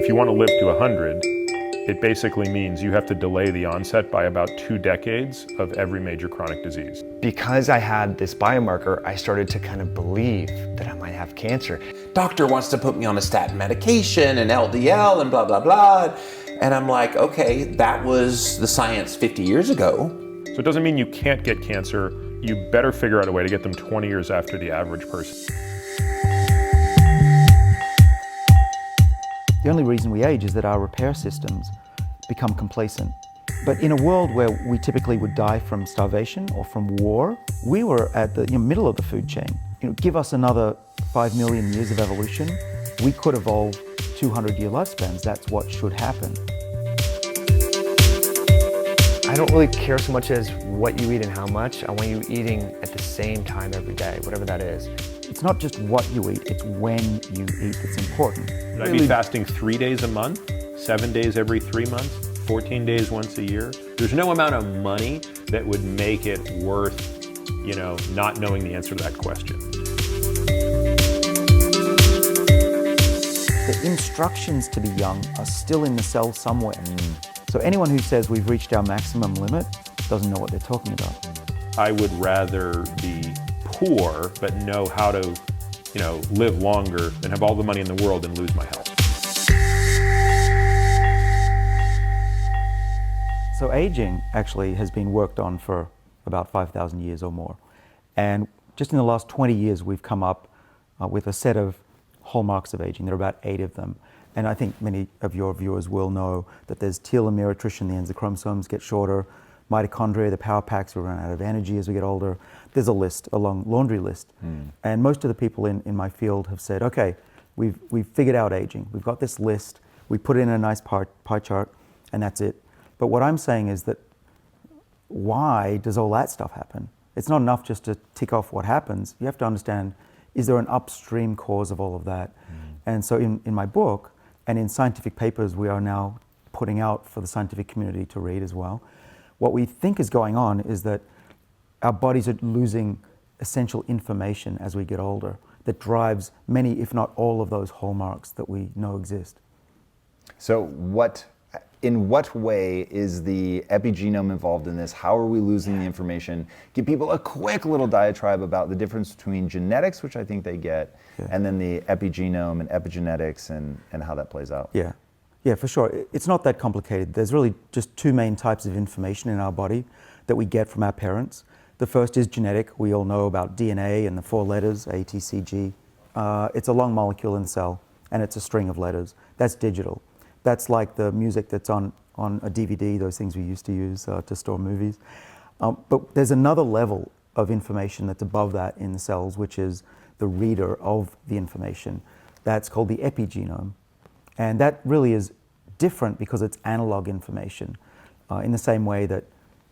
if you want to live to 100, it basically means you have to delay the onset by about 2 decades of every major chronic disease. Because I had this biomarker, I started to kind of believe that I might have cancer. Doctor wants to put me on a statin medication and LDL and blah, blah, blah. And I'm like, okay, that was the science 50 years ago. So it doesn't mean you can't get cancer. You better figure out a way to get them 20 years after the average person. The only reason we age is that our repair systems become complacent. But in a world where we typically would die from starvation or from war, we were at the middle of the food chain. Give us another 5 million years of evolution, we could evolve 200-year lifespans. That's what should happen. I don't really care so much as what you eat and how much. I want you eating at the same time every day, whatever that is. It's not just what you eat, it's when you eat that's important. Should I be fasting 3 days a month, 7 days every 3 months, 14 days once a year? There's no amount of money that would make it worth, not knowing the answer to that question. The instructions to be young are still in the cell somewhere. So anyone who says we've reached our maximum limit doesn't know what they're talking about. I would rather be poor, but know how to, live longer than have all the money in the world and lose my health. So aging actually has been worked on for about 5,000 years or more. And just in the last 20 years, we've come up with a set of hallmarks of aging. There are about 8 of them. And I think many of your viewers will know that there's telomere attrition, the ends of chromosomes get shorter, mitochondria, the power packs, we run out of energy as we get older. There's a list, a long laundry list. And most of the people in my field have said, okay, we've figured out aging. We've got this list, we put it in a nice pie chart, and that's it. But what I'm saying is that why does all that stuff happen? It's not enough just to tick off what happens. You have to understand, is there an upstream cause of all of that? And so in my book, and in scientific papers we are now putting out for the scientific community to read as well, what we think is going on is that our bodies are losing essential information as we get older that drives many, if not all, of those hallmarks that we know exist. So in what way is the epigenome involved in this? How are we losing the information? Give people a quick little diatribe about the difference between genetics, which I think they get, and then the epigenome and epigenetics and how that plays out. Yeah, for sure. It's not that complicated. There's really just 2 main types of information in our body that we get from our parents. The first is genetic. We all know about DNA and the 4 letters, A, T, C, G. It's a long molecule in the cell, and it's a string of letters. That's digital. That's like the music that's on a DVD, those things we used to use to store movies. But there's another level of information that's above that in the cells, which is the reader of the information. That's called the epigenome. And that really is different because it's analog information, in the same way that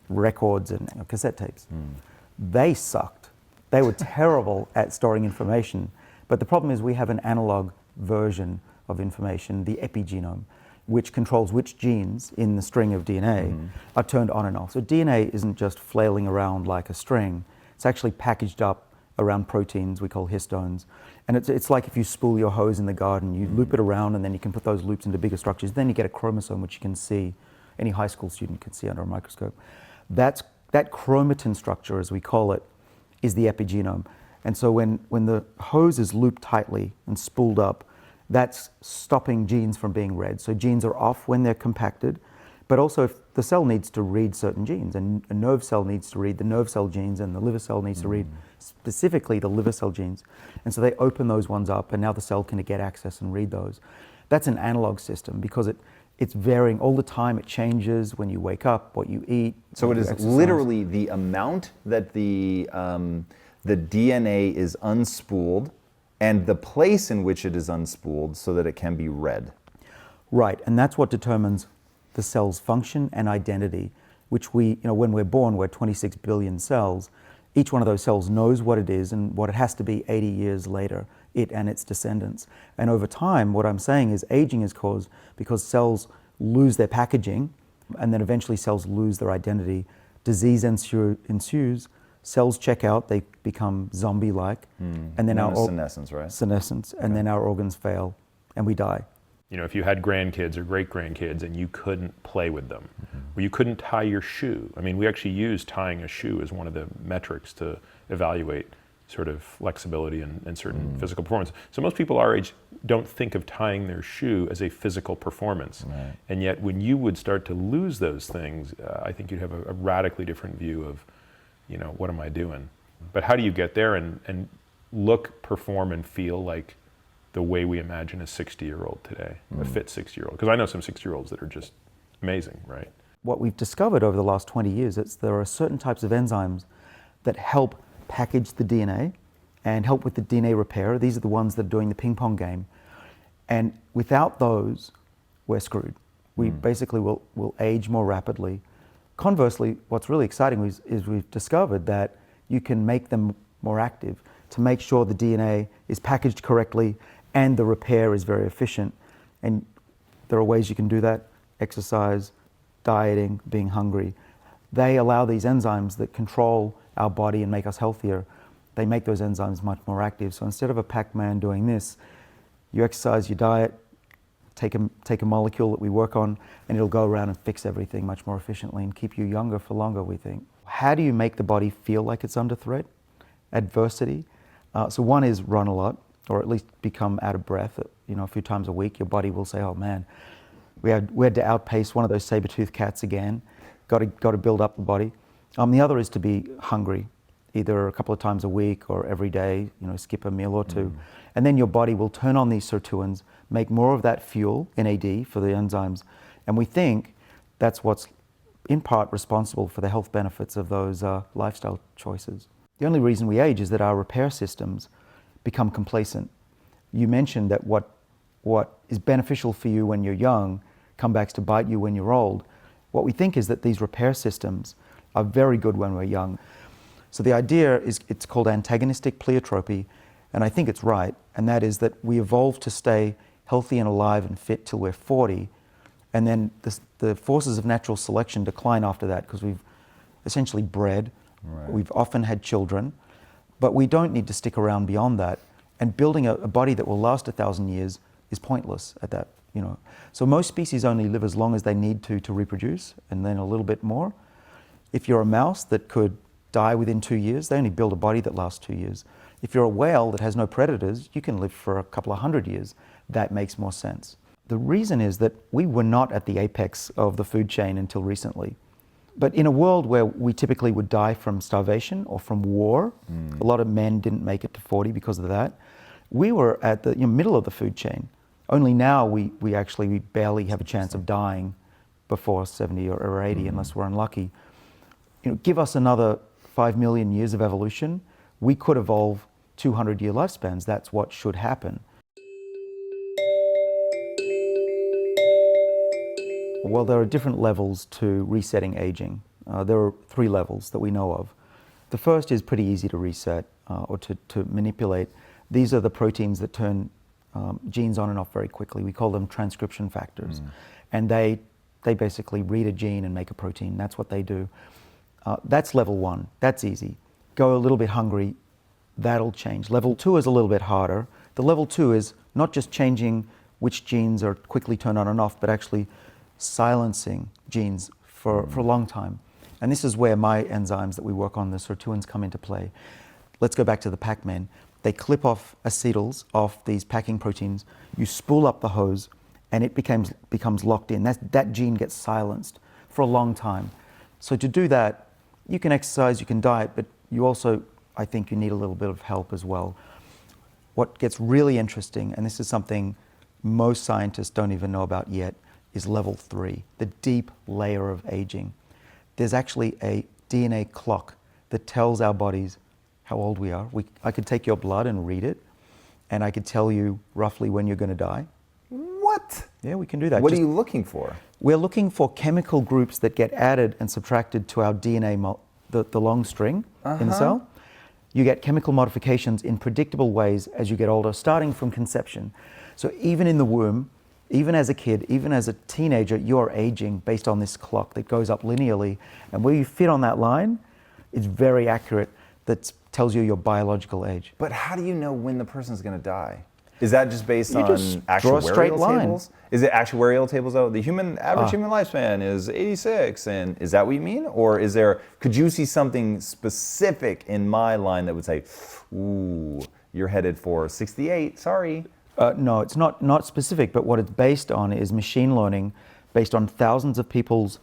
records and cassette tapes. They sucked. They were terrible at storing information. But the problem is we have an analog version of information, the epigenome, which controls which genes in the string of DNA are turned on and off. So DNA isn't just flailing around like a string. It's actually packaged up around proteins we call histones. And it's like if you spool your hose in the garden, you loop it around and then you can put those loops into bigger structures. Then you get a chromosome which you can see, any high school student can see under a microscope. That chromatin structure, as we call it, is the epigenome. And so when the hose is looped tightly and spooled up, that's stopping genes from being read. So genes are off when they're compacted, but also if the cell needs to read certain genes, and a nerve cell needs to read the nerve cell genes, and the liver cell needs to read specifically the liver cell genes. And so they open those ones up, and now the cell can get access and read those. That's an analog system because it's varying all the time. It changes when you wake up, what you eat. So it is literally the amount that the DNA is unspooled and the place in which it is unspooled so that it can be read. Right, and that's what determines the cell's function and identity, which when we're born, we're 26 billion cells. Each one of those cells knows what it is and what it has to be 80 years later, it and its descendants. And over time, what I'm saying is aging is caused because cells lose their packaging, and then eventually cells lose their identity. Disease ensues, cells check out, they become zombie-like, and then senescence, right? Senescence, and then our organs fail, and we die. You know, if you had grandkids or great-grandkids and you couldn't play with them, or you couldn't tie your shoe. I mean, we actually use tying a shoe as one of the metrics to evaluate sort of flexibility and certain physical performance. So most people our age don't think of tying their shoe as a physical performance. Right. And yet when you would start to lose those things, I think you'd have a radically different view of, you know, what am I doing? But how do you get there and look, perform, and feel like the way we imagine a 60-year-old today, a fit 60-year-old? Because I know some 60-year-olds that are just amazing, right? What we've discovered over the last 20 years is there are certain types of enzymes that help package the DNA and help with the DNA repair. These are the ones that are doing the ping pong game. And without those, we're screwed. We basically will age more rapidly. Conversely, what's really exciting is we've discovered that you can make them more active to make sure the DNA is packaged correctly and the repair is very efficient. And there are ways you can do that: exercise, dieting, being hungry. They allow these enzymes that control our body and make us healthier. They make those enzymes much more active. So instead of a Pac-Man doing this, you exercise, you diet, take a molecule that we work on, and it'll go around and fix everything much more efficiently and keep you younger for longer, we think. How do you make the body feel like it's under threat? Adversity. So one is run a lot, or at least become out of breath. You know, a few times a week, your body will say, "Oh man, we had to outpace one of those saber-toothed cats again." Got to build up the body. The other is to be hungry, either a couple of times a week or every day. You know, skip a meal or two, and then your body will turn on these sirtuins, make more of that fuel, NAD, for the enzymes, and we think that's what's in part responsible for the health benefits of those lifestyle choices. The only reason we age is that our repair systems become complacent. You mentioned that what is beneficial for you when you're young comes back to bite you when you're old. What we think is that these repair systems are very good when we're young. So the idea is, it's called antagonistic pleiotropy, and I think it's right, and that is that we evolve to stay healthy and alive and fit till we're 40, and then the forces of natural selection decline after that because we've essentially bred, we've often had children, but we don't need to stick around beyond that, and building a body that will last 1,000 years is pointless at that, you know. So most species only live as long as they need to reproduce, and then a little bit more. If you're a mouse that could die within 2 years, they only build a body that lasts 2 years. If you're a whale that has no predators, you can live for a couple of 100 years. That makes more sense. The reason is that we were not at the apex of the food chain until recently. But in a world where we typically would die from starvation or from war, a lot of men didn't make it to 40 because of that, we were at the middle of the food chain. Only now we barely have a chance of dying before 70 or 80 unless we're unlucky. You know, give us another 5 million years of evolution, we could evolve 200-year lifespans. That's what should happen. Well, there are different levels to resetting aging. There are 3 levels that we know of. The first is pretty easy to reset or to manipulate. These are the proteins that turn genes on and off very quickly. We call them transcription factors. And they basically read a gene and make a protein. That's what they do. That's level 1. That's easy. Go a little bit hungry, that'll change. Level 2 is a little bit harder. The level 2 is not just changing which genes are quickly turned on and off, but actually silencing genes for a long time. And this is where my enzymes that we work on, the sirtuins, come into play. Let's go back to the Pac-Man. They clip off acetyls off these packing proteins. You spool up the hose, and it becomes locked in. That gene gets silenced for a long time. So to do that, you can exercise, you can diet, but you also, I think, you need a little bit of help as well. What gets really interesting, and this is something most scientists don't even know about yet, is level 3, the deep layer of aging. There's actually a DNA clock that tells our bodies how old we are. I could take your blood and read it, and I could tell you roughly when you're going to die. What? Yeah, we can do that. What are you looking for? We're looking for chemical groups that get added and subtracted to our DNA, the long string in the cell. You get chemical modifications in predictable ways as you get older, starting from conception. So even in the womb, even as a kid, even as a teenager, you're aging based on this clock that goes up linearly. And where you fit on that line, it's very accurate. That tells you your biological age. But how do you know when the person's going to die? Is that just based on just draw a straight actuarial line. tables? Is it actuarial tables? Oh, the average human lifespan is 86, and is that what you mean? Or could you see something specific in my line that would say, ooh, you're headed for 68, sorry. No, it's not specific, but what it's based on is machine learning based on thousands of people's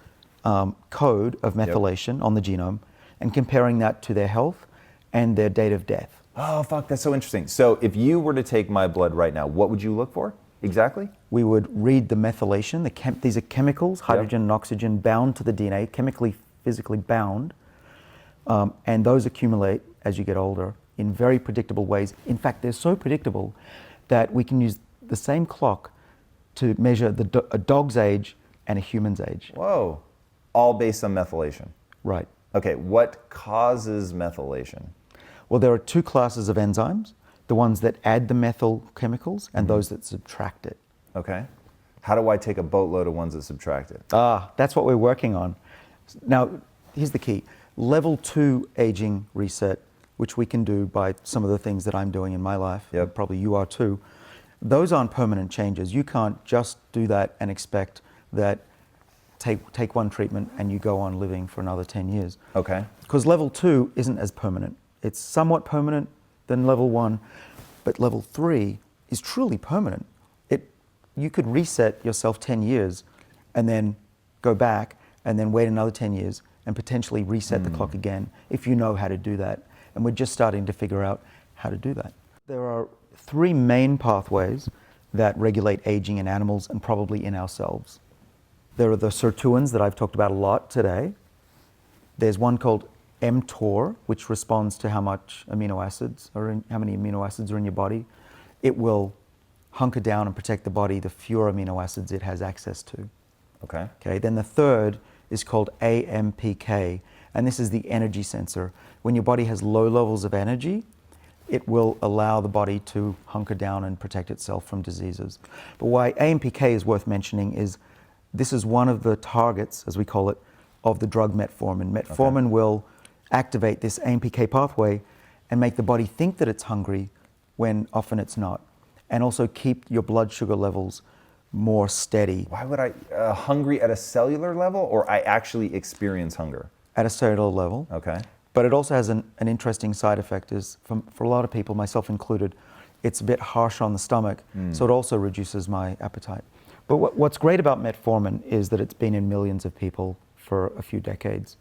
code of methylation on the genome and comparing that to their health and their date of death. Oh, fuck, that's so interesting. So if you were to take my blood right now, what would you look for exactly? We would read the methylation. These are chemicals, hydrogen and oxygen bound to the DNA, chemically, physically bound, and those accumulate as you get older in very predictable ways. In fact, they're so predictable that we can use the same clock to measure a dog's age and a human's age. Whoa, all based on methylation. Right. Okay, what causes methylation? Well, there are two classes of enzymes, the ones that add the methyl chemicals and those that subtract it. Okay. How do I take a boatload of ones that subtract it? That's what we're working on. Now, here's the key. Level 2 aging reset, which we can do by some of the things that I'm doing in my life, and probably you are too, those aren't permanent changes. You can't just do that and expect that take one treatment and you go on living for another 10 years. Okay. Because level 2 isn't as permanent. It's somewhat permanent than level 1, but level 3 is truly permanent. You could reset yourself 10 years and then go back and then wait another 10 years and potentially reset the clock again if you know how to do that. And we're just starting to figure out how to do that. There are 3 main pathways that regulate aging in animals and probably in ourselves. There are the sirtuins that I've talked about a lot today. There's one called mTOR, which responds to how many amino acids are in your body. It will hunker down and protect the body the fewer amino acids it has access to. Okay. Then the third is called AMPK, and this is the energy sensor. When your body has low levels of energy, it will allow the body to hunker down and protect itself from diseases. But why AMPK is worth mentioning is this is one of the targets, as we call it, of the drug metformin. Metformin will activate this AMPK pathway and make the body think that it's hungry when often it's not, and also keep your blood sugar levels more steady. Why would I, hungry at a cellular level, or I actually experience hunger? At a cellular level. Okay. But it also has an interesting side effect is, for a lot of people, myself included, it's a bit harsh on the stomach, so it also reduces my appetite. But what's great about metformin is that it's been in millions of people for a few decades.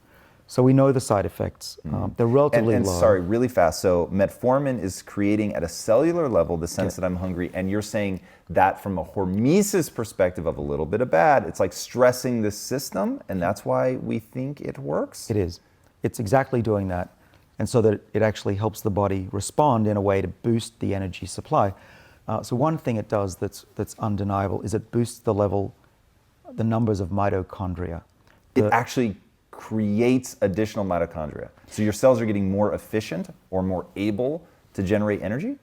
So we know the side effects. They're relatively low. Sorry, really fast. So metformin is creating at a cellular level the sense that I'm hungry, and you're saying that from a hormesis perspective of a little bit of bad, it's like stressing the system, and that's why we think it works? It is. It's exactly doing that. And so that it actually helps the body respond in a way to boost the energy supply. So one thing it does that's undeniable is it boosts the numbers of mitochondria. It actually creates additional mitochondria. So your cells are getting more efficient or more able to generate energy?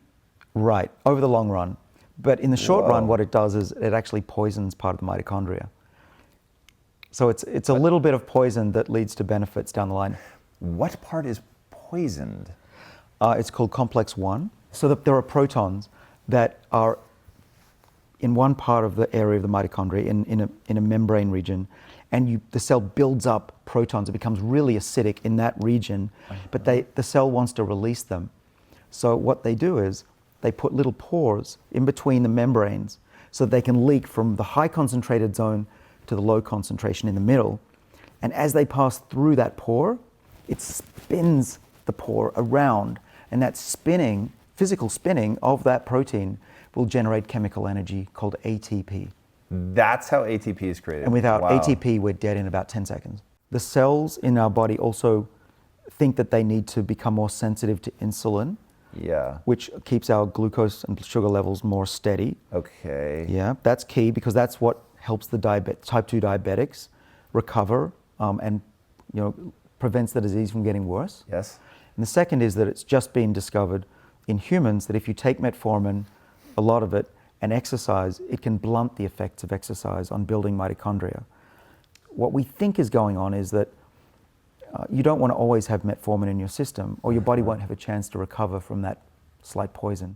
Right, over the long run. But in the short run, what it does is it actually poisons part of the mitochondria. So it's a little bit of poison that leads to benefits down the line. What part is poisoned? It's called complex 1. So that there are protons that are in one part of the area of the mitochondria, in a membrane region, and the cell builds up protons. It becomes really acidic in that region, but the cell wants to release them. So what they do is they put little pores in between the membranes so that they can leak from the high concentrated zone to the low concentration in the middle. And as they pass through that pore, it spins the pore around, and that spinning, physical spinning of that protein will generate chemical energy called ATP. That's how ATP is created. And without ATP, we're dead in about 10 seconds. The cells in our body also think that they need to become more sensitive to insulin, which keeps our glucose and sugar levels more steady. Okay. Yeah, that's key because that's what helps the type 2 diabetics recover and prevents the disease from getting worse. Yes. And the second is that it's just been discovered in humans that if you take metformin, a lot of it, and exercise, it can blunt the effects of exercise on building mitochondria. What we think is going on is that you don't want to always have metformin in your system, or your body won't have a chance to recover from that slight poison.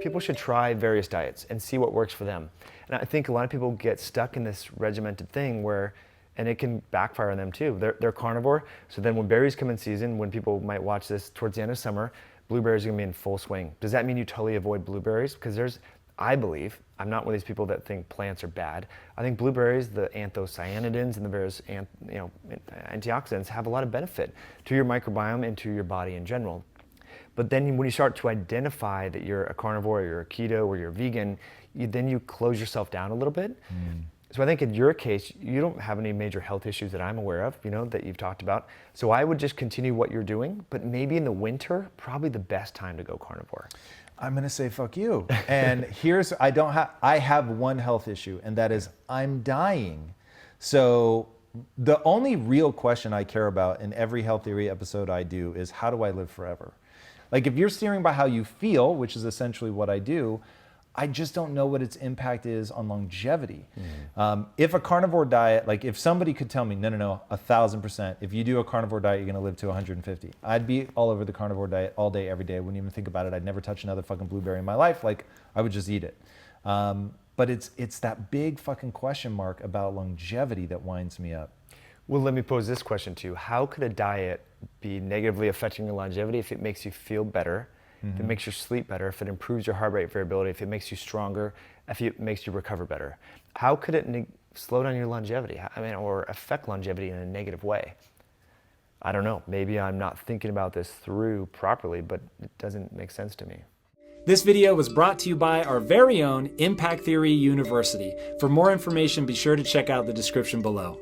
people should try various diets and see what works for them. And I think a lot of people get stuck in this regimented thing where, and it can backfire on them too. They're carnivore, so then when berries come in season, when people might watch this towards the end of summer, blueberries are gonna be in full swing. Does that mean you totally avoid blueberries? Because I believe, I'm not one of these people that think plants are bad. I think blueberries, the anthocyanidins and the various antioxidants have a lot of benefit to your microbiome and to your body in general. But then when you start to identify that you're a carnivore, or you're a keto, or you're vegan, then you close yourself down a little bit. So I think in your case, you don't have any major health issues that I'm aware of, that you've talked about. So I would just continue what you're doing, but maybe in the winter, probably the best time to go carnivore. I'm gonna say fuck you. And I have one health issue, and that is I'm dying. So the only real question I care about in every Health Theory episode I do is, how do I live forever? Like, if you're steering by how you feel, which is essentially what I do, I just don't know what its impact is on longevity. If a carnivore diet, like if somebody could tell me, no, 1,000%, if you do a carnivore diet, you're gonna live to 150. I'd be all over the carnivore diet all day, every day. I wouldn't even think about it. I'd never touch another fucking blueberry in my life. Like, I would just eat it. But it's that big fucking question mark about longevity that winds me up. Well, let me pose this question to you. How could a diet be negatively affecting your longevity if it makes you feel better, if it makes you sleep better, if it improves your heart rate variability, if it makes you stronger, if it makes you recover better? How could it slow down your longevity? Or affect longevity in a negative way? I don't know. Maybe I'm not thinking about this through properly, but it doesn't make sense to me. This video was brought to you by our very own Impact Theory University. For more information, be sure to check out the description below.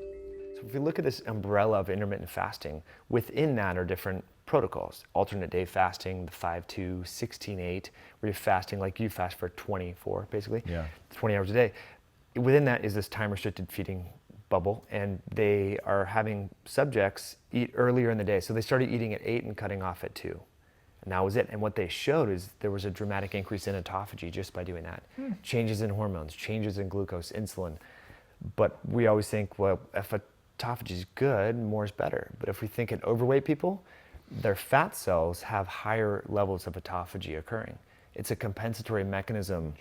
So if you look at this umbrella of intermittent fasting, within that are different protocols. Alternate day fasting, the 5-2, 16-8, where you're fasting like you fast for 24, basically, 20 hours a day. Within that is this time-restricted feeding bubble, and they are having subjects eat earlier in the day. So they started eating at 8 and cutting off at 2. And that was it. And what they showed is there was a dramatic increase in autophagy just by doing that. Changes in hormones, changes in glucose, insulin. But we always think, well, if autophagy is good, more is better. But if we think in overweight people, their fat cells have higher levels of autophagy occurring. It's a compensatory mechanism.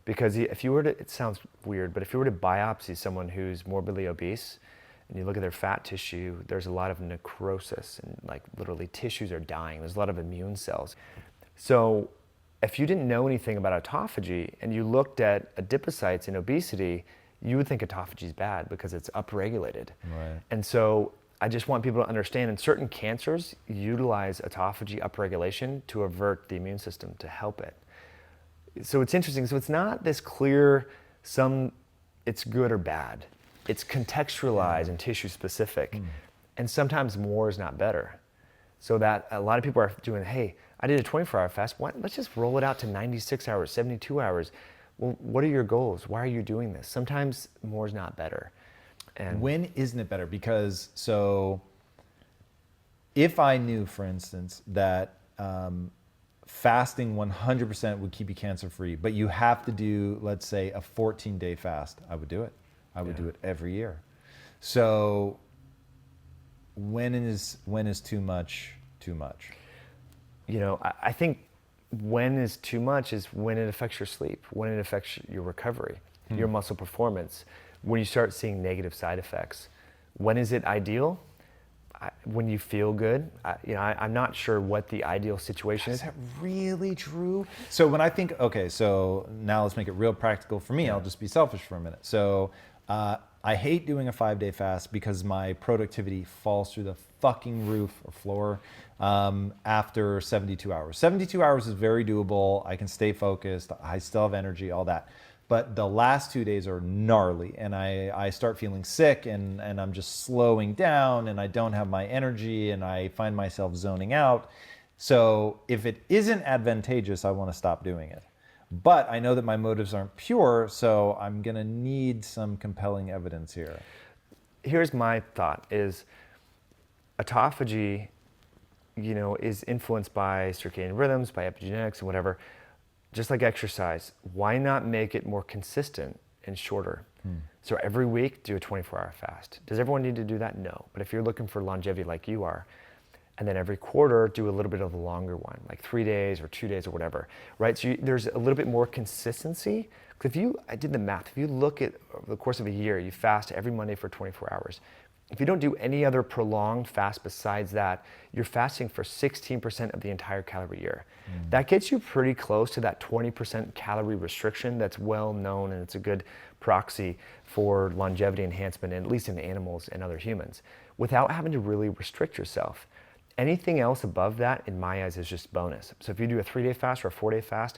Because if you were to, it sounds weird, but if you were to biopsy someone who's morbidly obese, and you look at their fat tissue, there's a lot of necrosis, and like literally tissues are dying. There's a lot of immune cells. So if you didn't know anything about autophagy and you looked at adipocytes in obesity, you would think autophagy is bad because it's upregulated. Right. And so I just want people to understand, in certain cancers, utilize autophagy upregulation to avert the immune system, to help it. So it's interesting. So it's not this clear, it's good or bad. It's contextualized and tissue specific. And sometimes more is not better. So that a lot of people are doing, hey, I did a 24-hour fast. Let's just roll it out to 96 hours, 72 hours. Well, what are your goals? Why are you doing this? Sometimes more is not better. And when isn't it better? Because so if I knew, for instance, that fasting 100% would keep you cancer-free, but you have to do, let's say, a 14-day fast, I would do it. I would do it every year. So when is too much too much? I think when is too much is when it affects your sleep, when it affects your recovery, your muscle performance, when you start seeing negative side effects. When is it ideal? When you feel good. I'm not sure what the ideal situation is. Is that really true? So when I think, okay, so now let's make it real practical for me. I'll just be selfish for a minute. So I hate doing a 5-day fast because my productivity falls through the fucking roof or floor after 72 hours. 72 hours is very doable. I can stay focused. I still have energy, all that. But the last 2 days are gnarly, and I start feeling sick, and I'm just slowing down, and I don't have my energy, and I find myself zoning out. So if it isn't advantageous, I want to stop doing it. But I know that my motives aren't pure, so I'm gonna need some compelling evidence here. Here's my thought is autophagy, is influenced by circadian rhythms, by epigenetics and whatever. Just like exercise, why not make it more consistent and shorter? So every week, do a 24-hour fast. Does everyone need to do that? No. But if you're looking for longevity like you are, and then every quarter do a little bit of a longer one, like 3 days or 2 days or whatever, right? So there's a little bit more consistency. I did the math, if you look at over the course of a year, you fast every Monday for 24 hours. If you don't do any other prolonged fast besides that, you're fasting for 16% of the entire calorie year. That gets you pretty close to that 20% calorie restriction that's well known, and it's a good proxy for longevity enhancement, at least in animals and other humans, without having to really restrict yourself. Anything else above that, in my eyes, is just bonus. So if you do a 3-day fast or a 4-day fast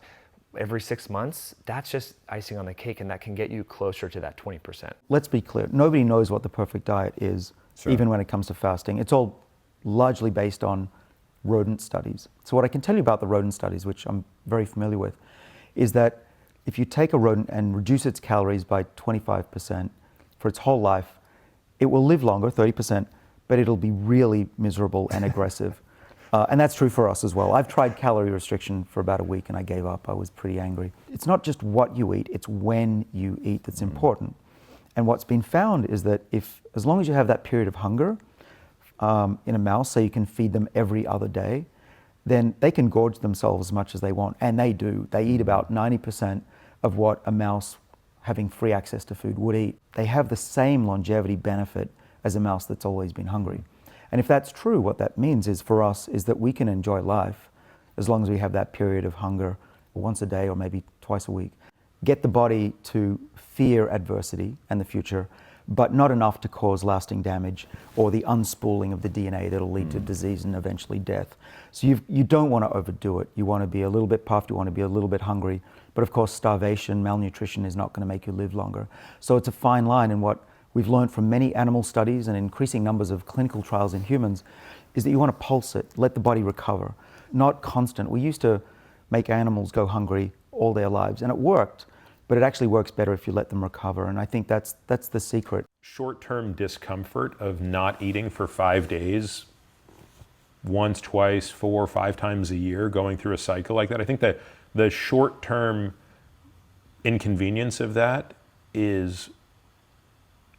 every 6 months, that's just icing on the cake, and that can get you closer to that 20%. Let's be clear, nobody knows what the perfect diet is, even when it comes to fasting. It's all largely based on rodent studies. So what I can tell you about the rodent studies, which I'm very familiar with, is that if you take a rodent and reduce its calories by 25% for its whole life, it will live longer, 30%, but it'll be really miserable and aggressive. And that's true for us as well. I've tried calorie restriction for about a week and I gave up. I was pretty angry. It's not just what you eat, it's when you eat that's important. And what's been found is that as long as you have that period of hunger in a mouse, so you can feed them every other day, then they can gorge themselves as much as they want. And they do. They eat about 90% of what a mouse having free access to food would eat. They have the same longevity benefit as a mouse that's always been hungry. And if that's true, what that means is for us is that we can enjoy life as long as we have that period of hunger once a day or maybe twice a week. Get the body to fear adversity and the future, but not enough to cause lasting damage or the unspooling of the DNA that'll lead to disease and eventually death. So you don't want to overdo it. You want to be a little bit puffed, you want to be a little bit hungry, but of course starvation, malnutrition is not going to make you live longer. So it's a fine line, and what we've learned from many animal studies and increasing numbers of clinical trials in humans is that you want to pulse it, let the body recover, not constant. We used to make animals go hungry all their lives, and it worked, but it actually works better if you let them recover, and I think that's the secret. Short-term discomfort of not eating for 5 days, once, twice, 4, 5 times a year, going through a cycle like that, I think that the short-term inconvenience of that is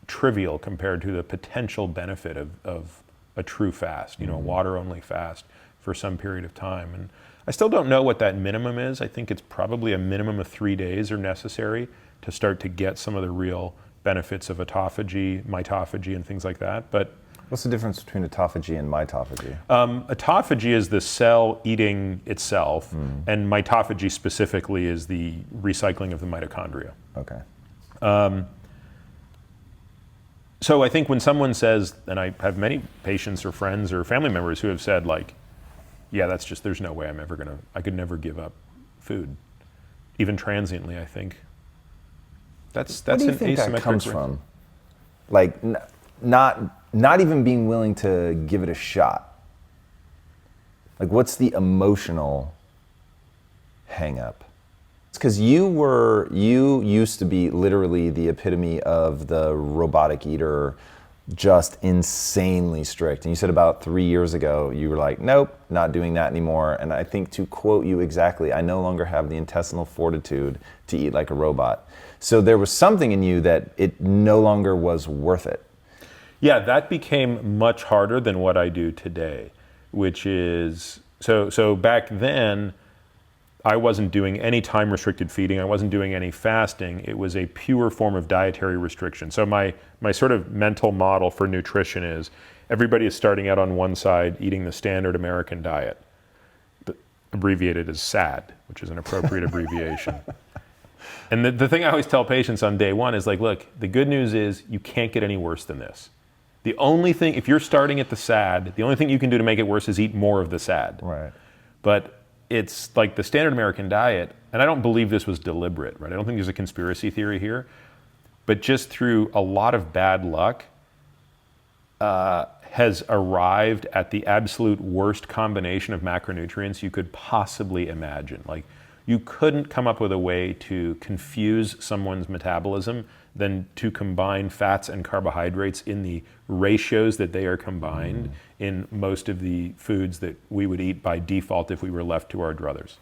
trivial compared to the potential benefit of a true fast, a water-only fast for some period of time. And I still don't know what that minimum is. I think it's probably a minimum of 3 days are necessary to start to get some of the real benefits of autophagy, mitophagy, and things like that. But what's the difference between autophagy and mitophagy? Autophagy is the cell eating itself, and mitophagy specifically is the recycling of the mitochondria. Okay. So I think when someone says, and I have many patients or friends or family members who have said like, yeah, there's no way I could never give up food, even transiently, I think. That's what do you an think asymmetric that comes from? Like, not even being willing to give it a shot. Like, what's the emotional hang up? It's because you used to be literally the epitome of the robotic eater, just insanely strict. And you said about 3 years ago, you were like, nope, not doing that anymore. And I think, to quote you exactly, I no longer have the intestinal fortitude to eat like a robot. So there was something in you that it no longer was worth it. Yeah, that became much harder than what I do today, which is, so back then, I wasn't doing any time-restricted feeding. I wasn't doing any fasting. It was a pure form of dietary restriction. So my sort of mental model for nutrition is everybody is starting out on one side eating the standard American diet, abbreviated as SAD, which is an appropriate abbreviation. And the thing I always tell patients on day one is like, look, the good news is you can't get any worse than this. The only thing, if you're starting at the SAD, the only thing you can do to make it worse is eat more of the SAD. Right. But it's like the standard American diet, and I don't believe this was deliberate, right? I don't think there's a conspiracy theory here, but just through a lot of bad luck, has arrived at the absolute worst combination of macronutrients you could possibly imagine. Like, you couldn't come up with a way to confuse someone's metabolism than to combine fats and carbohydrates in the ratios that they are combined in most of the foods that we would eat by default if we were left to our druthers.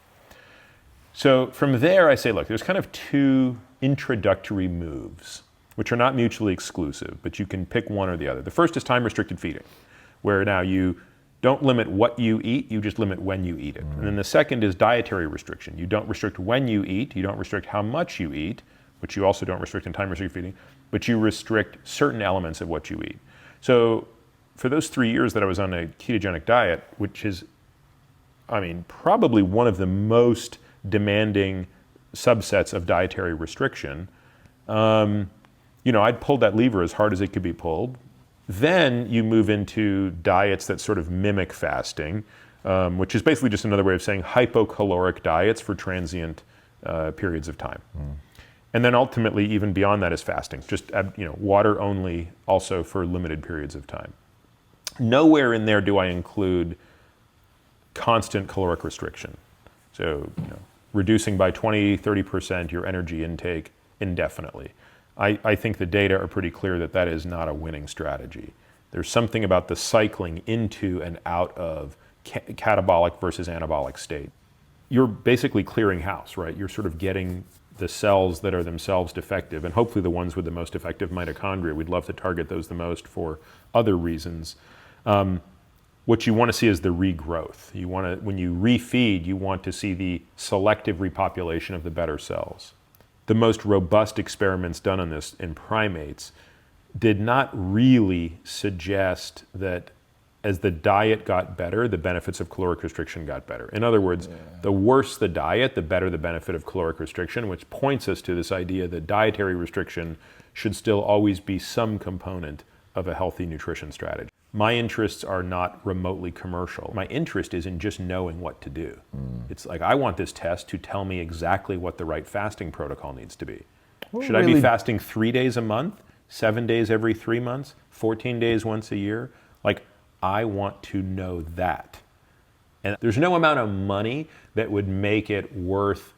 So from there, I say, look, there's kind of 2 introductory moves, which are not mutually exclusive, but you can pick one or the other. The first is time-restricted feeding, where now you don't limit what you eat, you just limit when you eat it. And then the second is dietary restriction. You don't restrict when you eat, you don't restrict how much you eat, which you also don't restrict in time restricted feeding, but you restrict certain elements of what you eat. So for those 3 years that I was on a ketogenic diet, which is, I mean, probably one of the most demanding subsets of dietary restriction, I'd pulled that lever as hard as it could be pulled. Then you move into diets that sort of mimic fasting, which is basically just another way of saying hypocaloric diets for transient periods of time. And then ultimately, even beyond that is fasting, just water only, also for limited periods of time. Nowhere in there do I include constant caloric restriction. So, reducing by 20, 30% your energy intake indefinitely. I think the data are pretty clear that that is not a winning strategy. There's something about the cycling into and out of catabolic versus anabolic state. You're basically clearing house, right? You're sort of getting the cells that are themselves defective, and hopefully the ones with the most effective mitochondria. We'd love to target those the most for other reasons. What you want to see is the regrowth. When you refeed, you want to see the selective repopulation of the better cells. The most robust experiments done on this in primates did not really suggest that as the diet got better, the benefits of caloric restriction got better. In other words, the worse the diet, the better the benefit of caloric restriction, which points us to this idea that dietary restriction should still always be some component of a healthy nutrition strategy. My interests are not remotely commercial. My interest is in just knowing what to do. It's like, I want this test to tell me exactly what the right fasting protocol needs to be. Should I be fasting 3 days a month, 7 days every 3 months, 14 days once a year? Like, I want to know that. And there's no amount of money that would make it worth,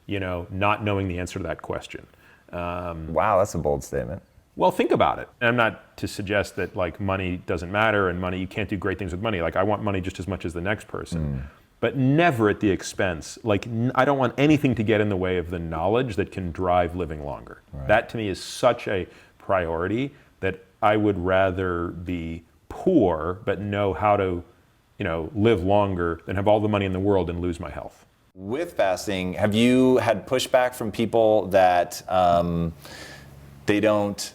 not knowing the answer to that question. Wow, that's a bold statement. Well, think about it. And I'm not to suggest that money doesn't matter and you can't do great things with money. I want money just as much as the next person, but never at the expense. I don't want anything to get in the way of the knowledge that can drive living longer. Right. That to me is such a priority that I would rather be poor but know how to, live longer than have all the money in the world and lose my health. With fasting, have you had pushback from people that they don't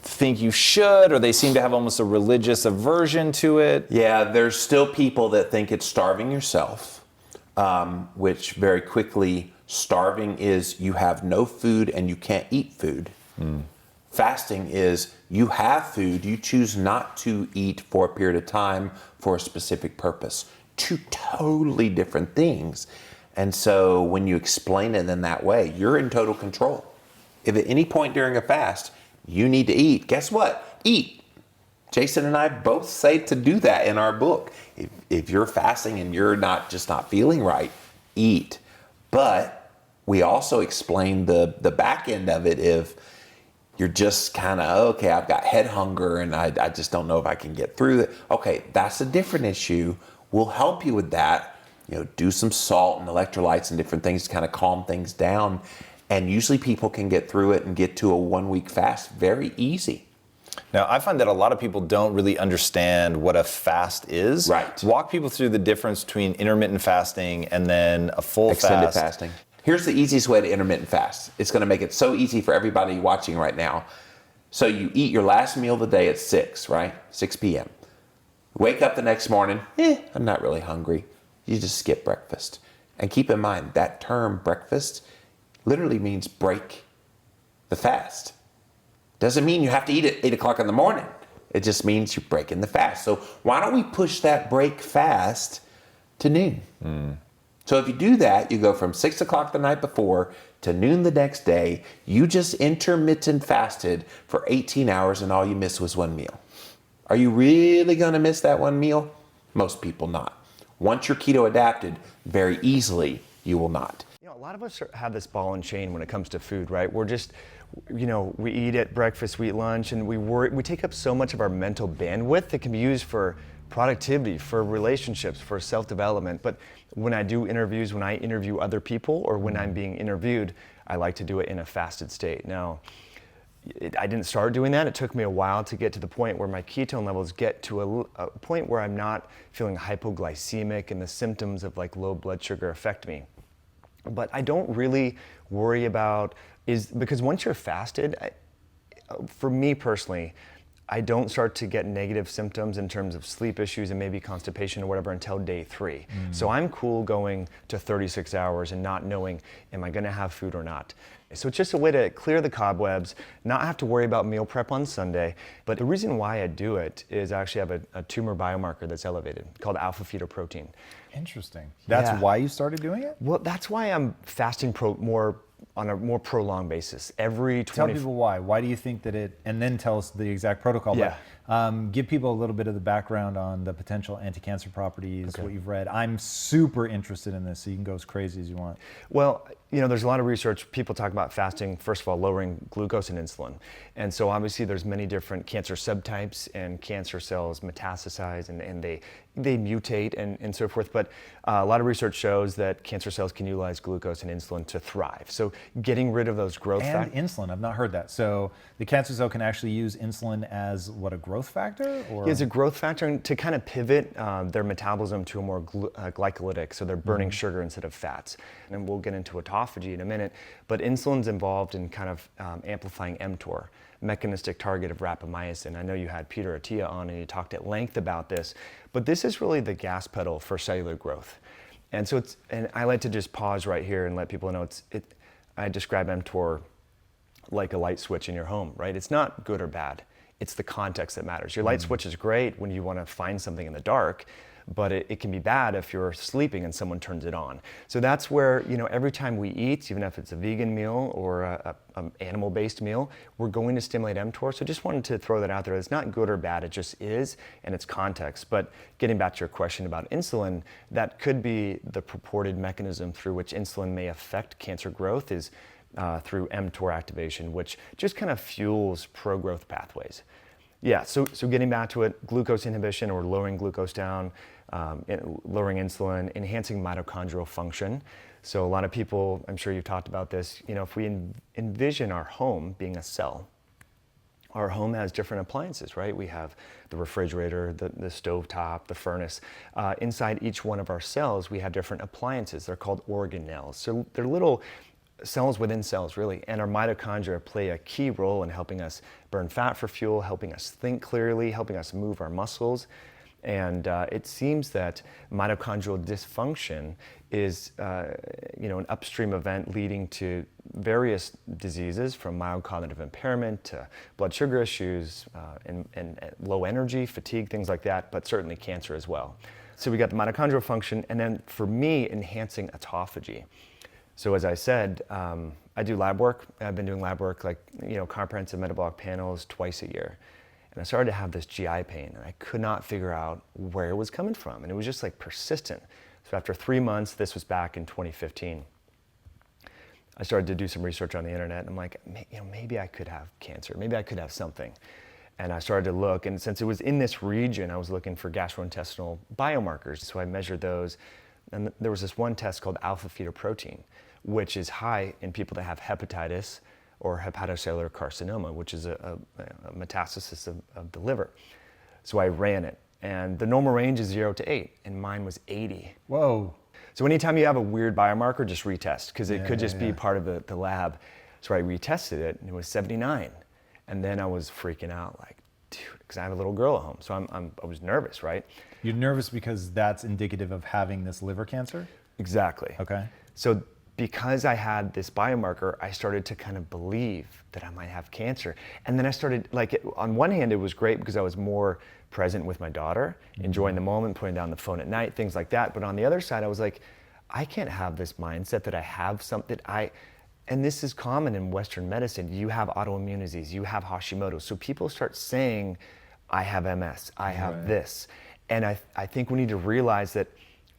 think you should, or they seem to have almost a religious aversion to it? Yeah, there's still people that think it's starving yourself, which very quickly, starving is you have no food and you can't eat food. Fasting is you have food, you choose not to eat for a period of time for a specific purpose. Two totally different things. And so when you explain it in that way, you're in total control. If at any point during a fast, you need to eat, guess what? Eat. Jason and I both say to do that in our book. If you're fasting and you're not feeling right, eat. But we also explain the back end of it. If you're just kind of, okay, I've got head hunger and I just don't know if I can get through it. Okay, that's a different issue. We'll help you with that. Do some salt and electrolytes and different things to kind of calm things down. And usually people can get through it and get to a 1 week fast very easy. Now, I find that a lot of people don't really understand what a fast is. Right. Walk people through the difference between intermittent fasting and then a full extended fast. fasting. Here's the easiest way to intermittent fast. It's going to make it so easy for everybody watching right now. So you eat your last meal of the day at 6, right? 6 p.m. Wake up the next morning, I'm not really hungry. You just skip breakfast. And keep in mind, that term breakfast literally means break the fast. Doesn't mean you have to eat at 8 o'clock in the morning. It just means you're breaking the fast. So why don't we push that break fast to noon? So if you do that, you go from 6 o'clock the night before to noon the next day. You just intermittent fasted for 18 hours and all you missed was one meal. Are you really going to miss that one meal? Most people not. Once you're keto adapted, very easily you will not. A lot of us have this ball and chain when it comes to food, right? We're just, we eat at breakfast, we eat lunch, and we take up so much of our mental bandwidth that can be used for productivity, for relationships, for self-development. But when I do interviews, when I interview other people, or when I'm being interviewed, I like to do it in a fasted state. Now, I didn't start doing that. It took me a while to get to the point where my ketone levels get to a point where I'm not feeling hypoglycemic and the symptoms of like low blood sugar affect me. But I don't really worry about because once you're fasted, for me personally, I don't start to get negative symptoms in terms of sleep issues and maybe constipation or whatever until day 3. So I'm cool going to 36 hours and not knowing, am I gonna have food or not? So it's just a way to clear the cobwebs, not have to worry about meal prep on Sunday. But the reason why I do it is I actually have a tumor biomarker that's elevated called alpha-fetoprotein. Interesting. That's why you started doing it? Well, that's why I'm fasting on a more prolonged basis. Every 20. Tell people why. Why do you think that and then tell us the exact protocol. Yeah. But give people a little bit of the background on the potential anti-cancer properties, what you've read. I'm super interested in this, so you can go as crazy as you want. Well, there's a lot of research. People talk about fasting, first of all, lowering glucose and insulin. And so obviously there's many different cancer subtypes, and cancer cells metastasize and they mutate and so forth. But a lot of research shows that cancer cells can utilize glucose and insulin to thrive. So getting rid of those growth factors. And insulin, I've not heard that. So the cancer cell can actually use insulin as what, a growth factor? Or? Yeah, it's a growth factor to kind of pivot their metabolism to a more glycolytic, so they're burning sugar instead of fats. And we'll get into autophagy in a minute, but insulin's involved in kind of amplifying mTOR, mechanistic target of rapamycin. I know you had Peter Attia on and you talked at length about this, but this is really the gas pedal for cellular growth. And so and I like to just pause right here and let people know I describe mTOR like a light switch in your home, right? It's not good or bad. It's the context that matters. Your light switch is great when you want to find something in the dark, but it can be bad if you're sleeping and someone turns it on. So that's where, every time we eat, even if it's a vegan meal or an animal-based meal, we're going to stimulate mTOR. So just wanted to throw that out there. It's not good or bad, it just is, and it's context. But getting back to your question about insulin, that could be the purported mechanism through which insulin may affect cancer growth is through mTOR activation, which just kind of fuels pro-growth pathways. Yeah, so getting back to it, glucose inhibition or lowering glucose down, lowering insulin, enhancing mitochondrial function. So a lot of people, I'm sure you've talked about this, if we envision our home being a cell, our home has different appliances, right? We have the refrigerator, the stovetop, the furnace. Inside each one of our cells, we have different appliances. They're called organelles. So they're little cells within cells, really, and our mitochondria play a key role in helping us burn fat for fuel, helping us think clearly, helping us move our muscles. And it seems that mitochondrial dysfunction is, an upstream event leading to various diseases, from mild cognitive impairment to blood sugar issues and low energy, fatigue, things like that, but certainly cancer as well. So we got the mitochondrial function, and then for me, enhancing autophagy. So as I said, I do lab work. I've been doing lab work like, comprehensive metabolic panels twice a year. And I started to have this GI pain, and I could not figure out where it was coming from. And it was just like persistent. So after 3 months, this was back in 2015, I started to do some research on the internet. And I'm like, maybe I could have cancer. Maybe I could have something. And I started to look, and since it was in this region, I was looking for gastrointestinal biomarkers. So I measured those. And there was this one test called alpha-fetoprotein, which is high in people that have hepatitis or hepatocellular carcinoma, which is a metastasis of the liver. So I ran it, and the normal range is 0 to 8, and mine was 80. Whoa. So anytime you have a weird biomarker, just retest, because it could just be part of the lab. So I retested it, and it was 79. And then I was freaking out, like, dude, because I have a little girl at home, so I was nervous, right? You're nervous because that's indicative of having this liver cancer? Exactly. Okay. So because I had this biomarker, I started to kind of believe that I might have cancer. And then I started, on one hand, it was great because I was more present with my daughter, enjoying the moment, putting down the phone at night, things like that. But on the other side, I was like, I can't have this mindset that I have something, and this is common in Western medicine. You have autoimmune disease, you have Hashimoto's. So people start saying, I have MS, I have this. And I think we need to realize that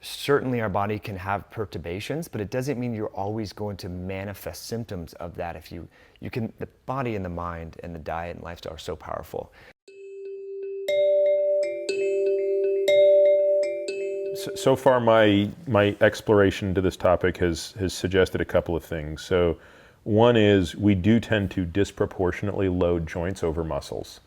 certainly our body can have perturbations, but it doesn't mean you're always going to manifest symptoms of that. If you can, the body and the mind and the diet and lifestyle are so powerful. So far, my exploration into this topic has suggested a couple of things. So One is we do tend to disproportionately load joints over muscles.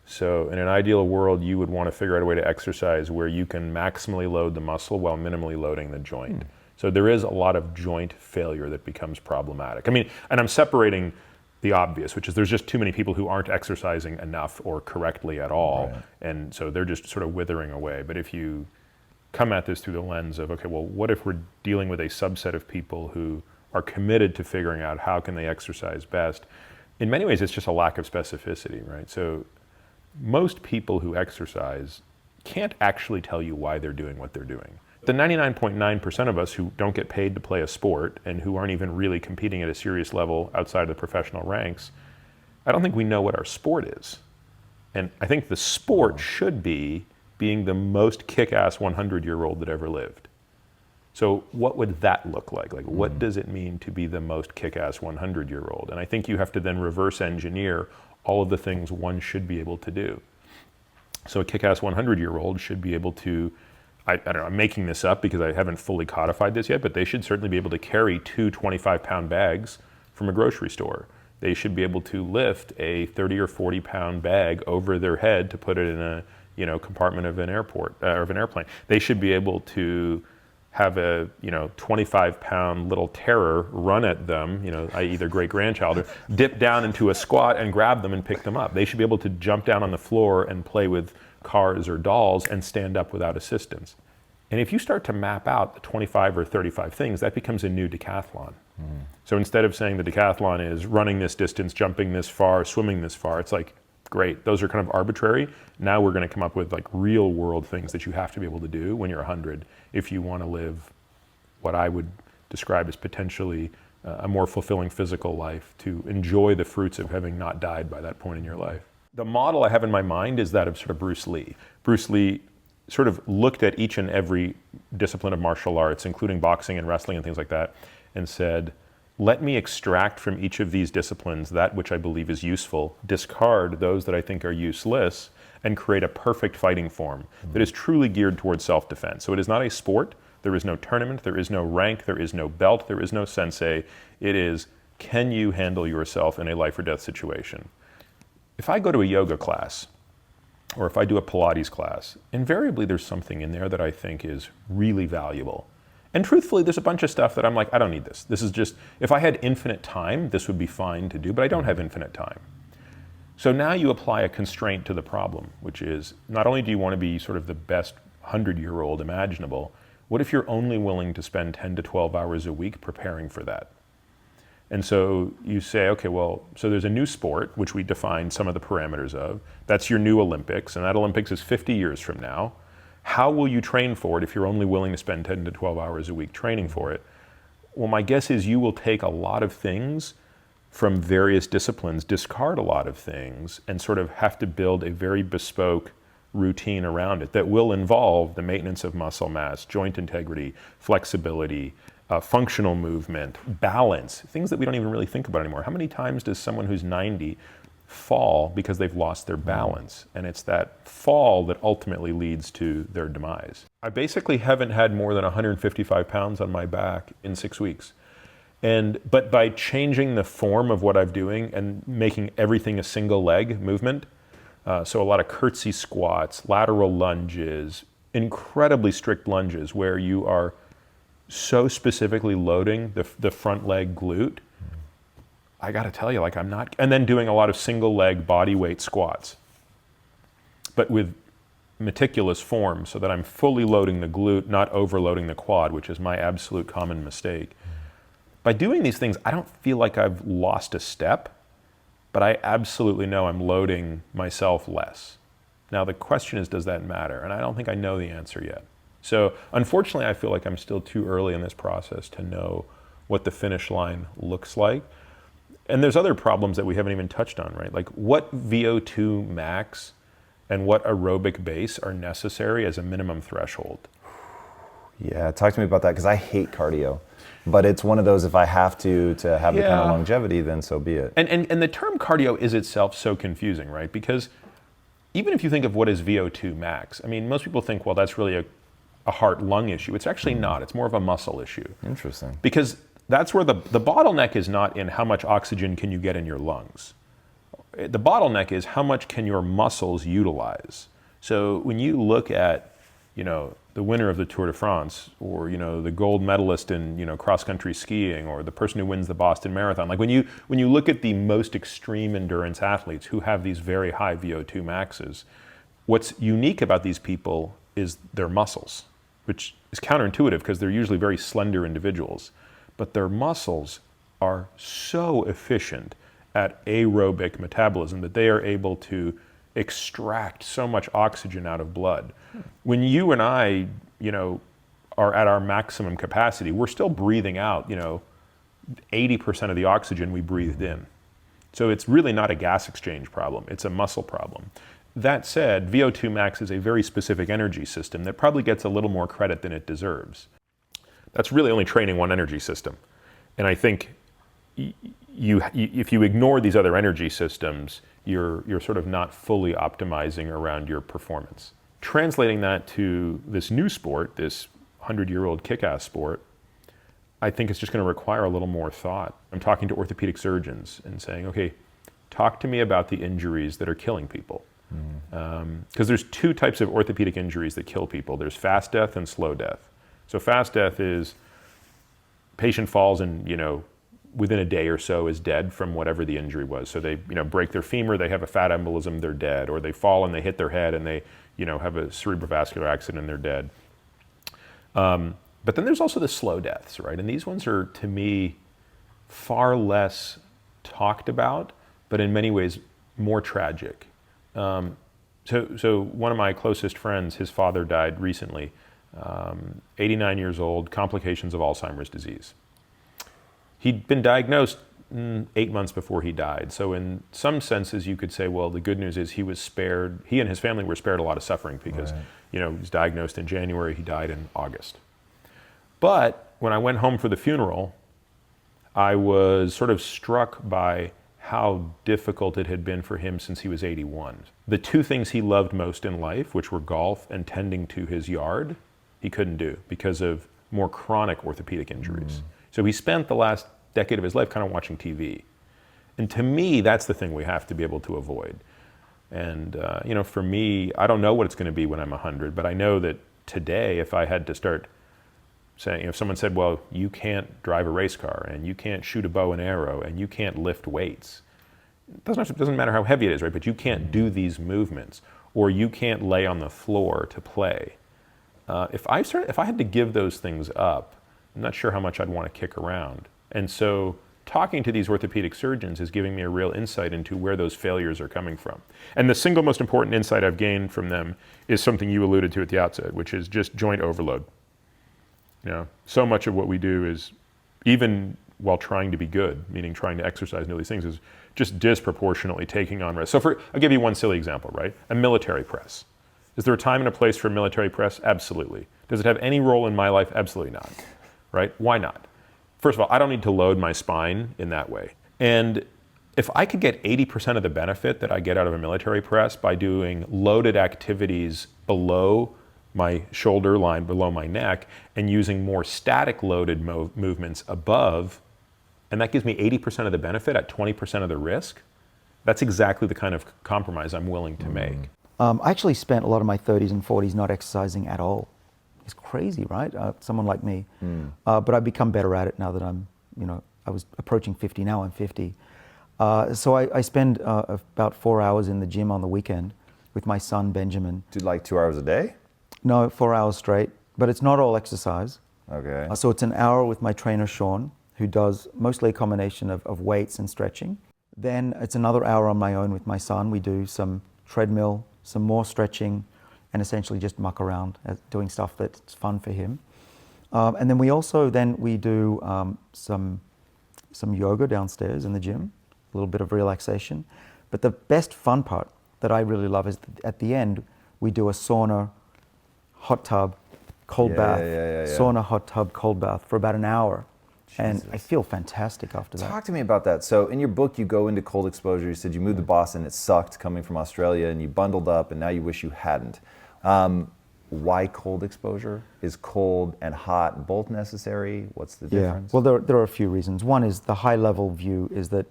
So in an ideal world, you would want to figure out a way to exercise where you can maximally load the muscle while minimally loading the joint. So there is a lot of joint failure that becomes problematic. I mean, and I'm separating the obvious, which is there's just too many people who aren't exercising enough or correctly at all. Right. And so they're just sort of withering away. But if you come at this through the lens of, okay, well, what if we're dealing with a subset of people who are committed to figuring out how can they exercise best? In many ways, it's just a lack of specificity, right? So most people who exercise can't actually tell you why they're doing what they're doing. The 99.9% of us who don't get paid to play a sport and who aren't even really competing at a serious level outside of the professional ranks, I don't think we know what our sport is. And I think the sport should be being the most kick-ass 100-year-old that ever lived. So what would that look like? Like, what does it mean to be the most kick-ass 100-year-old? And I think you have to then reverse engineer all of the things one should be able to do. So a kick-ass 100-year-old should be able to, I don't know, I'm making this up because I haven't fully codified this yet, but they should certainly be able to carry 2 25-pound bags from a grocery store. They should be able to lift a 30 or 40-pound bag over their head to put it in a compartment of an airport or of an airplane. They should be able to have a 25-pound little terror run at them, i.e. their great-grandchild, or dip down into a squat and grab them and pick them up. They should be able to jump down on the floor and play with cars or dolls and stand up without assistance. And if you start to map out the 25 or 35 things, that becomes a new decathlon. So instead of saying the decathlon is running this distance, jumping this far, swimming this far, it's like, great, those are kind of arbitrary. Now we're going to come up with like real world things that you have to be able to do when you're 100 if you want to live what I would describe as potentially a more fulfilling physical life, to enjoy the fruits of having not died by that point in your life. The model I have in my mind is that of sort of Bruce Lee. Bruce Lee sort of looked at each and every discipline of martial arts, including boxing and wrestling and things like that, and said, let me extract from each of these disciplines that which I believe is useful, discard those that I think are useless, and create a perfect fighting form that is truly geared towards self-defense. So it is not a sport. There is no tournament. There is no rank. There is no belt. There is no sensei. It is, can you handle yourself in a life or death situation? If I go to a yoga class, or if I do a Pilates class, invariably there's something in there that I think is really valuable. And truthfully, there's a bunch of stuff that I'm like, I don't need this. This is just, if I had infinite time, this would be fine to do, but I don't have infinite time. So now you apply a constraint to the problem, which is, not only do you want to be sort of the best 100-year-old imaginable, what if you're only willing to spend 10 to 12 hours a week preparing for that? And so you say, okay, well, so there's a new sport, which we define some of the parameters of. That's your new Olympics, and that Olympics is 50 years from now. How will you train for it if you're only willing to spend 10 to 12 hours a week training for it? Well, my guess is you will take a lot of things from various disciplines, discard a lot of things, and sort of have to build a very bespoke routine around it that will involve the maintenance of muscle mass, joint integrity, flexibility, functional movement, balance, things that we don't even really think about anymore. How many times does someone who's 90 fall because they've lost their balance? And it's that fall that ultimately leads to their demise. I basically haven't had more than 155 pounds on my back in 6 weeks. But by changing the form of what I'm doing and making everything a single leg movement, so a lot of curtsy squats, lateral lunges, incredibly strict lunges where you are so specifically loading the front leg glute, I got to tell you, like I'm not, and then doing a lot of single leg body weight squats, but with meticulous form so that I'm fully loading the glute, not overloading the quad, which is my absolute common mistake. By doing these things, I don't feel like I've lost a step, but I absolutely know I'm loading myself less. Now the question is, does that matter? And I don't think I know the answer yet. So unfortunately, I feel like I'm still too early in this process to know what the finish line looks like. And there's other problems that we haven't even touched on, right? Like what VO2 max and what aerobic base are necessary as a minimum threshold? Yeah, talk to me about that, because I hate cardio. But it's one of those, if I have to have the kind of longevity, then so be it. And the term cardio is itself so confusing, right? Because even if you think of what is VO2 max, I mean, most people think, well, that's really a heart-lung issue. It's actually not. It's more of a muscle issue. Interesting. Because that's where the bottleneck is not in how much oxygen can you get in your lungs. The bottleneck is how much can your muscles utilize. So when you look at, the winner of the Tour de France, or, the gold medalist in, cross-country skiing, or the person who wins the Boston Marathon, like when you look at the most extreme endurance athletes who have these very high VO2 maxes, what's unique about these people is their muscles, which is counterintuitive because they're usually very slender individuals. But their muscles are so efficient at aerobic metabolism that they are able to extract so much oxygen out of blood. When you and I, are at our maximum capacity, we're still breathing out, 80% of the oxygen we breathed in. So it's really not a gas exchange problem, it's a muscle problem. That said, VO2 max is a very specific energy system that probably gets a little more credit than it deserves. That's really only training one energy system. And I think if you ignore these other energy systems, you're sort of not fully optimizing around your performance. Translating that to this new sport, this 100-year-old kick-ass sport, I think it's just going to require a little more thought. I'm talking to orthopedic surgeons and saying, okay, talk to me about the injuries that are killing people. Because there's two types of orthopedic injuries that kill people. There's fast death and slow death. So fast death is patient falls and, within a day or so is dead from whatever the injury was. So they, break their femur, they have a fat embolism, they're dead. Or they fall and they hit their head and they, have a cerebrovascular accident and they're dead. But then there's also the slow deaths, right? And these ones are, to me, far less talked about, but in many ways more tragic. So one of my closest friends, his father died recently, 89 years old, complications of Alzheimer's disease. He'd been diagnosed 8 months before he died. So in some senses, you could say, well, the good news is he and his family were spared a lot of suffering because, he was diagnosed in January, he died in August. But when I went home for the funeral, I was sort of struck by how difficult it had been for him since he was 81. The two things he loved most in life, which were golf and tending to his yard, he couldn't do because of more chronic orthopedic injuries. So he spent the last decade of his life kind of watching TV. And to me, that's the thing we have to be able to avoid. And, for me, I don't know what it's going to be when I'm 100, but I know that today, if I had to start saying, if someone said, well, you can't drive a race car, and you can't shoot a bow and arrow, and you can't lift weights, it doesn't matter how heavy it is, right? But you can't do these movements, or you can't lay on the floor to play. If I had to give those things up, I'm not sure how much I'd want to kick around. And so talking to these orthopedic surgeons is giving me a real insight into where those failures are coming from. And the single most important insight I've gained from them is something you alluded to at the outset, which is just joint overload. So much of what we do is, even while trying to be good, meaning trying to exercise and all these things, is just disproportionately taking on risk. So I'll give you one silly example, right? A military press. Is there a time and a place for a military press? Absolutely. Does it have any role in my life? Absolutely not. Right? Why not? First of all, I don't need to load my spine in that way. And if I could get 80% of the benefit that I get out of a military press by doing loaded activities below my shoulder line, below my neck, and using more static loaded movements above, and that gives me 80% of the benefit at 20% of the risk, that's exactly the kind of compromise I'm willing to make. I actually spent a lot of my 30s and 40s not exercising at all. It's crazy, right? Someone like me. But I've become better at it now that I was approaching 50, now I'm 50. So I spend about 4 hours in the gym on the weekend with my son, Benjamin. Do like 2 hours a day? No, 4 hours straight, but it's not all exercise. Okay. So it's an hour with my trainer, Sean, who does mostly a combination of weights and stretching. Then it's another hour on my own with my son. We do some treadmill, some more stretching, and essentially just muck around doing stuff that's fun for him. And then we do some yoga downstairs in the gym, a little bit of relaxation. But the best fun part that I really love is at the end, we do a sauna, hot tub, cold bath, sauna, hot tub, cold bath for about an hour. Jesus. And I feel fantastic after that. Talk to me about that. So in your book, you go into cold exposure. You said you moved to Boston, it sucked coming from Australia, and you bundled up, and now you wish you hadn't. why cold exposure? Is cold and hot both necessary? What's the difference? Well, there are a few reasons. One is the high level view is that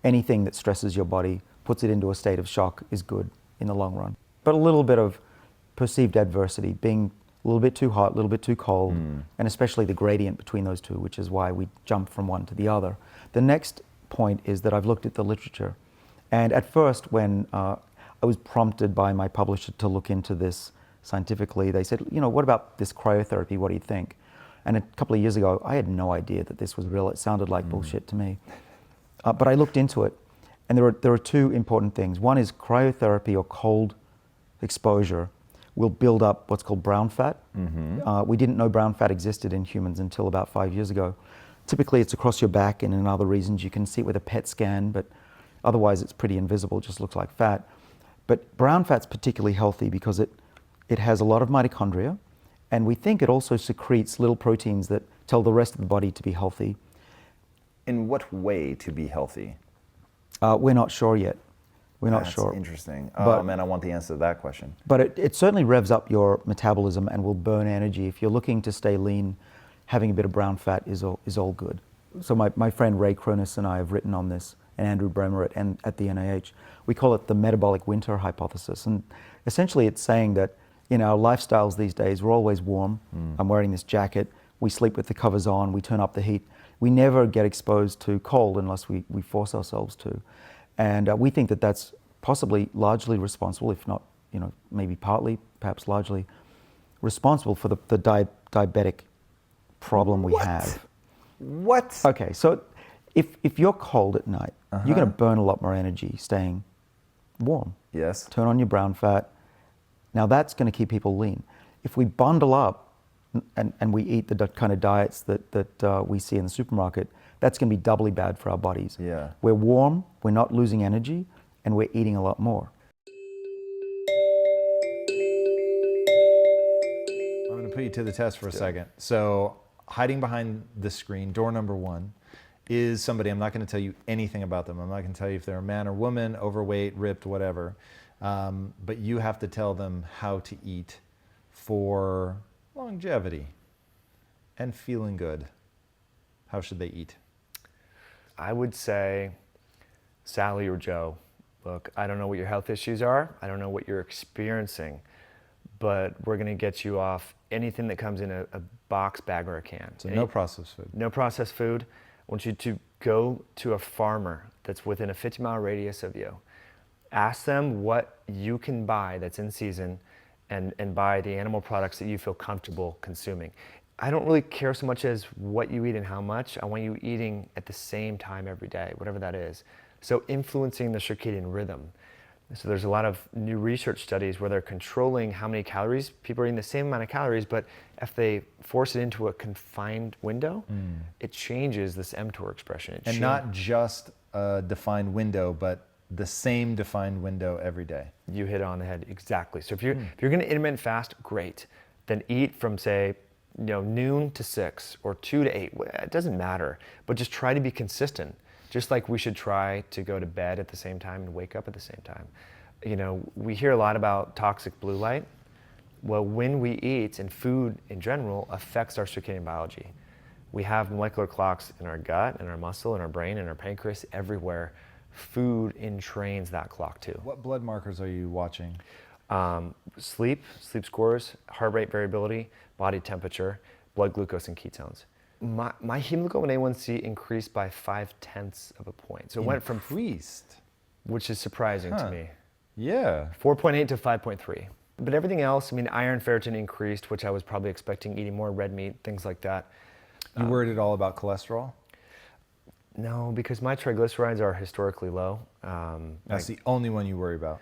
anything that stresses your body, puts it into a state of shock, is good in the long run. But a little bit of perceived adversity, being a little bit too hot, a little bit too cold, and especially the gradient between those two, which is why we jump from one to the other. The next point is that I've looked at the literature. And at first, when I was prompted by my publisher to look into this scientifically, they said, what about this cryotherapy? What do you think? And a couple of years ago, I had no idea that this was real. It sounded like bullshit to me. But I looked into it, and there are two important things. One is cryotherapy or cold exposure will build up what's called brown fat. We didn't know brown fat existed in humans until about 5 years ago. Typically, it's across your back and in other regions. You can see it with a PET scan, but otherwise it's pretty invisible. It just looks like fat. But brown fat's particularly healthy because it has a lot of mitochondria, and we think it also secretes little proteins that tell the rest of the body to be healthy. In what way to be healthy? We're not sure yet. We're not That's sure. interesting. But- Oh man, I want the answer to that question. But it certainly revs up your metabolism and will burn energy. If you're looking to stay lean, having a bit of brown fat is all good. So my friend Ray Cronus and I have written on this, and Andrew Bremer at the NIH. We call it the metabolic winter hypothesis. And essentially it's saying that in our lifestyles these days, we're always warm. I'm wearing this jacket. We sleep with the covers on. We turn up the heat. We never get exposed to cold unless we force ourselves to. And we think that that's possibly largely responsible, if not, maybe partly, perhaps largely responsible for the diabetic problem we have. What? Okay, so if you're cold at night, you're going to burn a lot more energy staying warm. Yes. Turn on your brown fat. Now that's going to keep people lean. If we bundle up and we eat the kind of diets that we see in the supermarket, that's going to be doubly bad for our bodies. Yeah. We're warm, we're not losing energy, and we're eating a lot more. I'm going to put you to the test for a second. So hiding behind the screen, door number one, is somebody, I'm not going to tell you anything about them. I'm not going to tell you if they're a man or woman, overweight, ripped, whatever. But you have to tell them how to eat for longevity and feeling good. How should they eat? I would say, Sally or Joe, look, I don't know what your health issues are. I don't know what you're experiencing, but we're going to get you off anything that comes in a box, bag, or a can. So no processed food. No processed food. I want you to go to a farmer that's within a 50-mile radius of you. Ask them what you can buy that's in season and buy the animal products that you feel comfortable consuming. I don't really care so much as what you eat and how much. I want you eating at the same time every day, whatever that is. So influencing the circadian rhythm. So there's a lot of new research studies where they're controlling how many calories. People are eating the same amount of calories, but if they force it into a confined window, it changes this mTOR expression. And not just a defined window, but the same defined window every day. You hit it on the head, exactly. So if you're going to intermittent fast, great. Then eat from, say, noon to 6 or 2 to 8. It doesn't matter, but just try to be consistent. Just like we should try to go to bed at the same time and wake up at the same time. We hear a lot about toxic blue light. Well, when we eat, and food in general affects our circadian biology. We have molecular clocks in our gut, in our muscle, in our brain, in our pancreas, everywhere. Food entrains that clock too. What blood markers are you watching? Sleep scores, heart rate variability, body temperature, blood glucose, and ketones. My hemoglobin A1C increased by 0.5 of a point. So it went from, which is surprising to me. Yeah. 4.8 to 5.3. But everything else, iron, ferritin increased, which I was probably expecting, eating more red meat, things like that. You worried at all about cholesterol? No, because my triglycerides are historically low. That's the only one you worry about.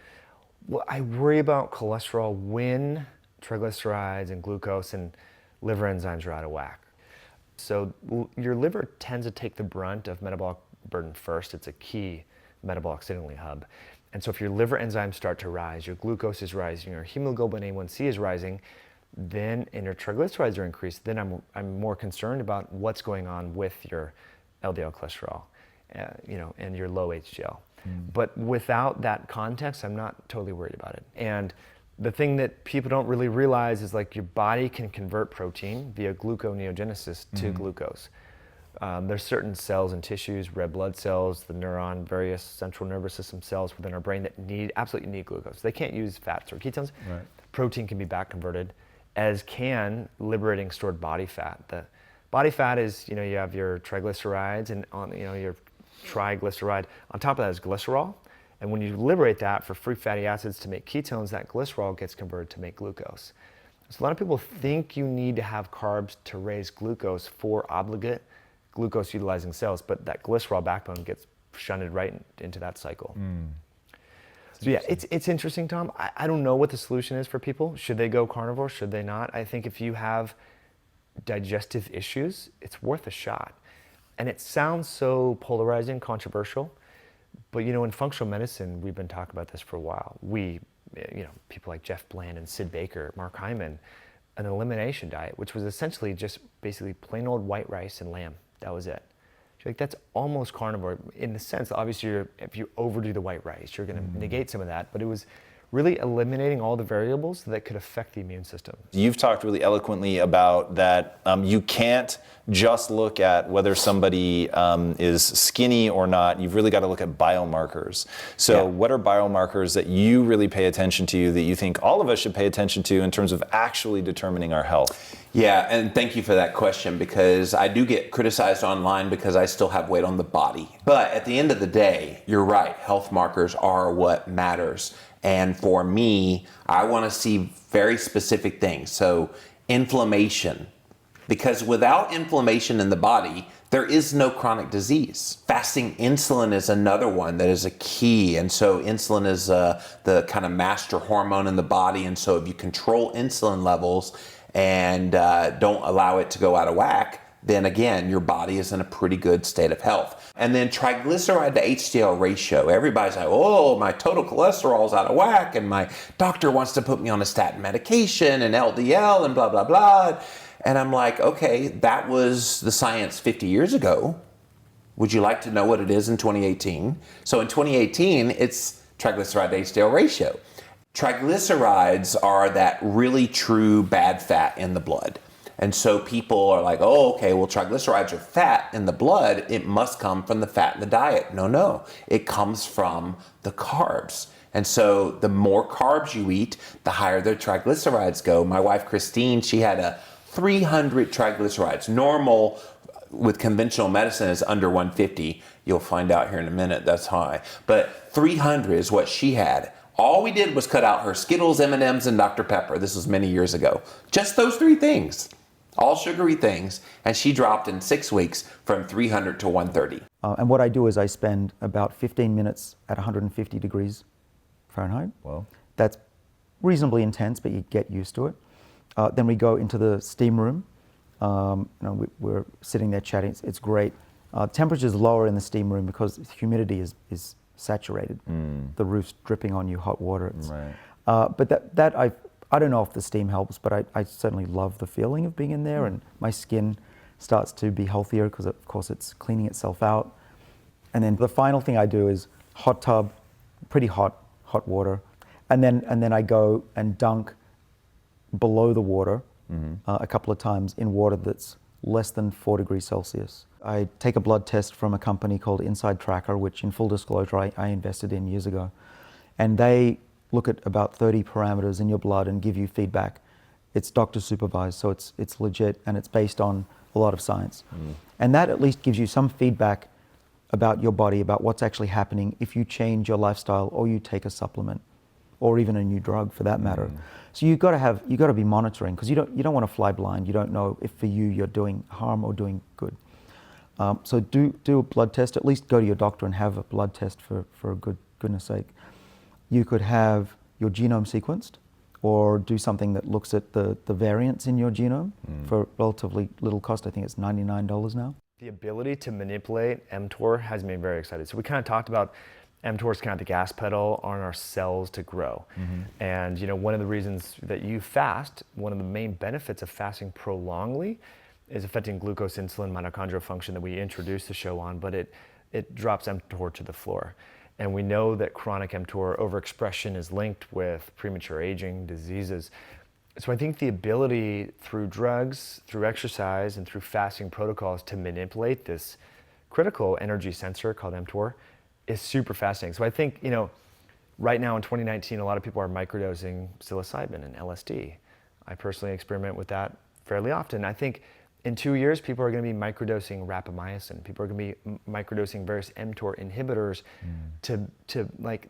Well, I worry about cholesterol when triglycerides and glucose and liver enzymes are out of whack. So your liver tends to take the brunt of metabolic burden first. It's a key metabolic signaling hub. And so if your liver enzymes start to rise, your glucose is rising, your hemoglobin A1C is rising, then and your triglycerides are increased, then I'm more concerned about what's going on with your LDL cholesterol, and your low HDL. But without that context, I'm not totally worried about it. And The thing that people don't really realize is like your body can convert protein via gluconeogenesis to glucose. There's certain cells and tissues, red blood cells, the neuron, various central nervous system cells within our brain that absolutely need glucose. They can't use fats or ketones. Right. Protein can be back converted, as can liberating stored body fat. The body fat is, you have your triglycerides and your triglyceride. On top of that is glycerol. And when you liberate that for free fatty acids to make ketones, that glycerol gets converted to make glucose. So a lot of people think you need to have carbs to raise glucose for obligate glucose utilizing cells, but that glycerol backbone gets shunted right into that cycle. So yeah, it's interesting, Tom. I don't know what the solution is for people. Should they go carnivore? Should they not? I think if you have digestive issues, it's worth a shot. And it sounds so polarizing, controversial, but in functional medicine, we've been talking about this for a while. People like Jeff Bland and Sid Baker, Mark Hyman, an elimination diet, which was essentially just basically plain old white rice and lamb. That was it. Like, that's almost carnivore in the sense, obviously, if you overdo the white rice, you're going to negate some of that, but it was really eliminating all the variables that could affect the immune system. You've talked really eloquently about that you can't just look at whether somebody is skinny or not. You've really got to look at biomarkers. So what are biomarkers that you really pay attention to that you think all of us should pay attention to in terms of actually determining our health? Yeah, and thank you for that question, because I do get criticized online because I still have weight on the body. But at the end of the day, you're right, health markers are what matters. And for me, I want to see very specific things. So inflammation, because without inflammation in the body, there is no chronic disease. Fasting insulin is another one that is a key. And so insulin is the kind of master hormone in the body. And so if you control insulin levels and don't allow it to go out of whack, then again, your body is in a pretty good state of health. And then triglyceride to HDL ratio. Everybody's like, oh, my total cholesterol is out of whack, and my doctor wants to put me on a statin medication and LDL and blah, blah, blah. And I'm like, okay, that was the science 50 years ago. Would you like to know what it is in 2018? So in 2018, it's triglyceride to HDL ratio. Triglycerides are that really true bad fat in the blood. And so people are like, oh, okay, well, triglycerides are fat in the blood. It must come from the fat in the diet. No, it comes from the carbs. And so the more carbs you eat, the higher the triglycerides go. My wife, Christine, she had a 300 triglycerides. Normal with conventional medicine is under 150. You'll find out here in a minute, that's high. But 300 is what she had. All we did was cut out her Skittles, M&Ms, and Dr. Pepper. This was many years ago. Just those three things. All sugary things, and she dropped in 6 weeks from 300 to 130. And what I do is I spend about 15 minutes at 150 degrees Fahrenheit. Well, that's reasonably intense, but you get used to it. Then we go into the steam room. We're sitting there chatting. It's great. Temperature is lower in the steam room because humidity is saturated. The roof's dripping on you, hot water. Right. But I don't know if the steam helps, but I certainly love the feeling of being in there, and my skin starts to be healthier because, of course, it's cleaning itself out. And then the final thing I do is hot tub, pretty hot water, and then I go and dunk below the water a couple of times in water that's less than 4 degrees Celsius. I take a blood test from a company called Inside Tracker, which, in full disclosure, I invested in years ago, and they look at about 30 parameters in your blood and give you feedback. It's doctor supervised, so it's legit, and it's based on a lot of science. And that at least gives you some feedback about your body, about what's actually happening if you change your lifestyle or you take a supplement or even a new drug for that matter. So you got to be monitoring, because you don't want to fly blind. You don't know if for you you're doing harm or doing good. So do a blood test. At least go to your doctor and have a blood test for goodness sake. You could have your genome sequenced, or do something that looks at the variants in your genome for relatively little cost. I think it's $99 now. The ability to manipulate mTOR has made me very excited. So we kind of talked about mTOR is kind of the gas pedal on our cells to grow. And one of the reasons that you fast, one of the main benefits of fasting prolongedly is affecting glucose, insulin, mitochondrial function that we introduced the show on, but it drops mTOR to the floor. And we know that chronic mTOR overexpression is linked with premature aging, diseases. So I think the ability through drugs, through exercise, and through fasting protocols to manipulate this critical energy sensor called mTOR is super fascinating. So I think, right now in 2019, a lot of people are microdosing psilocybin and LSD. I personally experiment with that fairly often. I think in 2 years, people are going to be microdosing rapamycin. People are going to be microdosing various mTOR inhibitors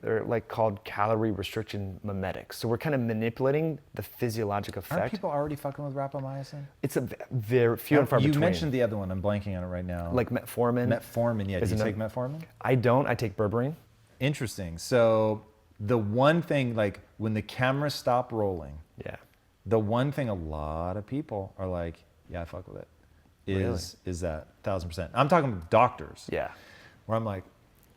they're like called calorie restriction mimetics. So we're kind of manipulating the physiologic effect. Aren't people already fucking with rapamycin? It's a very few and far between. You mentioned the other one. I'm blanking on it right now. Like metformin. Metformin, yeah. Do you take metformin? I don't. I take berberine. Interesting. So the one thing, like when the cameras stop rolling, yeah, the one thing a lot of people are like, yeah, I fuck with it, is that 1,000%. I'm talking doctors. Yeah. Where I'm like,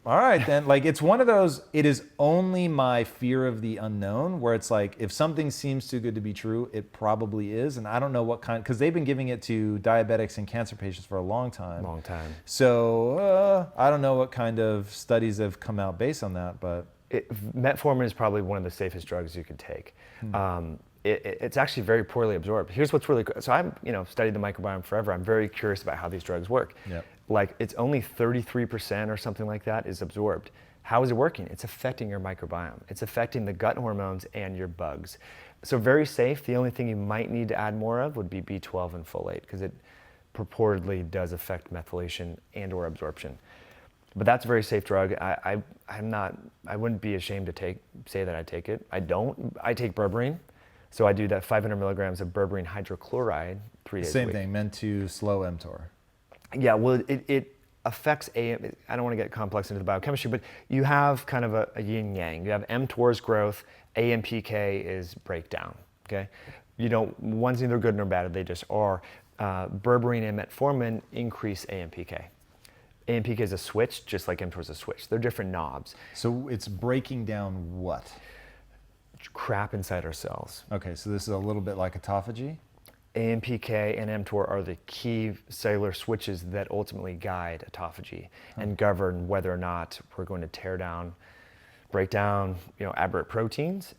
all right then, like it's one of those, it is only my fear of the unknown where it's like, if something seems too good to be true, it probably is. And I don't know what kind, because they've been giving it to diabetics and cancer patients for a long time. Long time. So I don't know what kind of studies have come out based on that, but. Metformin is probably one of the safest drugs you could take. It's actually very poorly absorbed. Here's what's really cool. So I've studied the microbiome forever. I'm very curious about how these drugs work. Yep. Like it's only 33% or something like that is absorbed. How is it working? It's affecting your microbiome. It's affecting the gut hormones and your bugs. So very safe. The only thing you might need to add more of would be B12 and folate because it purportedly does affect methylation and or absorption. But that's a very safe drug. I wouldn't be ashamed to say that I take it. I don't. I take berberine. So I do that 500 milligrams of berberine hydrochloride 3 days a week. Same thing, meant to slow mTOR. Yeah, well, it affects I don't want to get complex into the biochemistry, but you have kind of a yin-yang. You have mTOR's growth, AMPK is breakdown, okay? One's neither good nor bad, they just are. Berberine and metformin increase AMPK. AMPK is a switch, just like mTOR is a switch. They're different knobs. So it's breaking down what? Crap inside our cells. Okay, so this is a little bit like autophagy? AMPK and mTOR are the key cellular switches that ultimately guide autophagy and govern whether or not we're going to break down, aberrant proteins,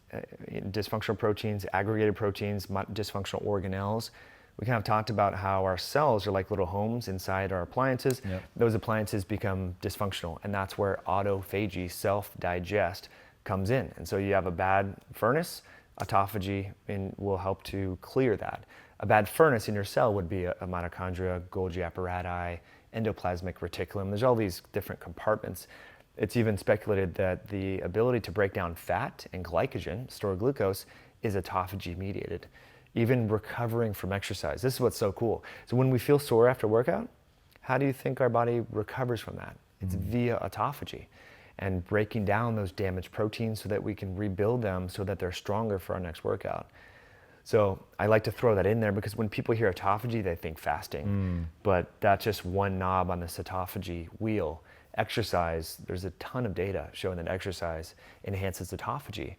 dysfunctional proteins, aggregated proteins, dysfunctional organelles. We kind of talked about how our cells are like little homes inside our appliances. Yep. Those appliances become dysfunctional, and that's where autophagy, self-digest, comes in. And so you have a bad furnace, autophagy will help to clear that. A bad furnace in your cell would be a mitochondria, Golgi apparatus, endoplasmic reticulum. There's all these different compartments. It's even speculated that the ability to break down fat and glycogen, store glucose, is autophagy mediated. Even recovering from exercise. This is what's so cool. So when we feel sore after workout, how do you think our body recovers from that? It's via autophagy and breaking down those damaged proteins so that we can rebuild them so that they're stronger for our next workout. So I like to throw that in there because when people hear autophagy, they think fasting, but that's just one knob on this autophagy wheel. Exercise, there's a ton of data showing that exercise enhances autophagy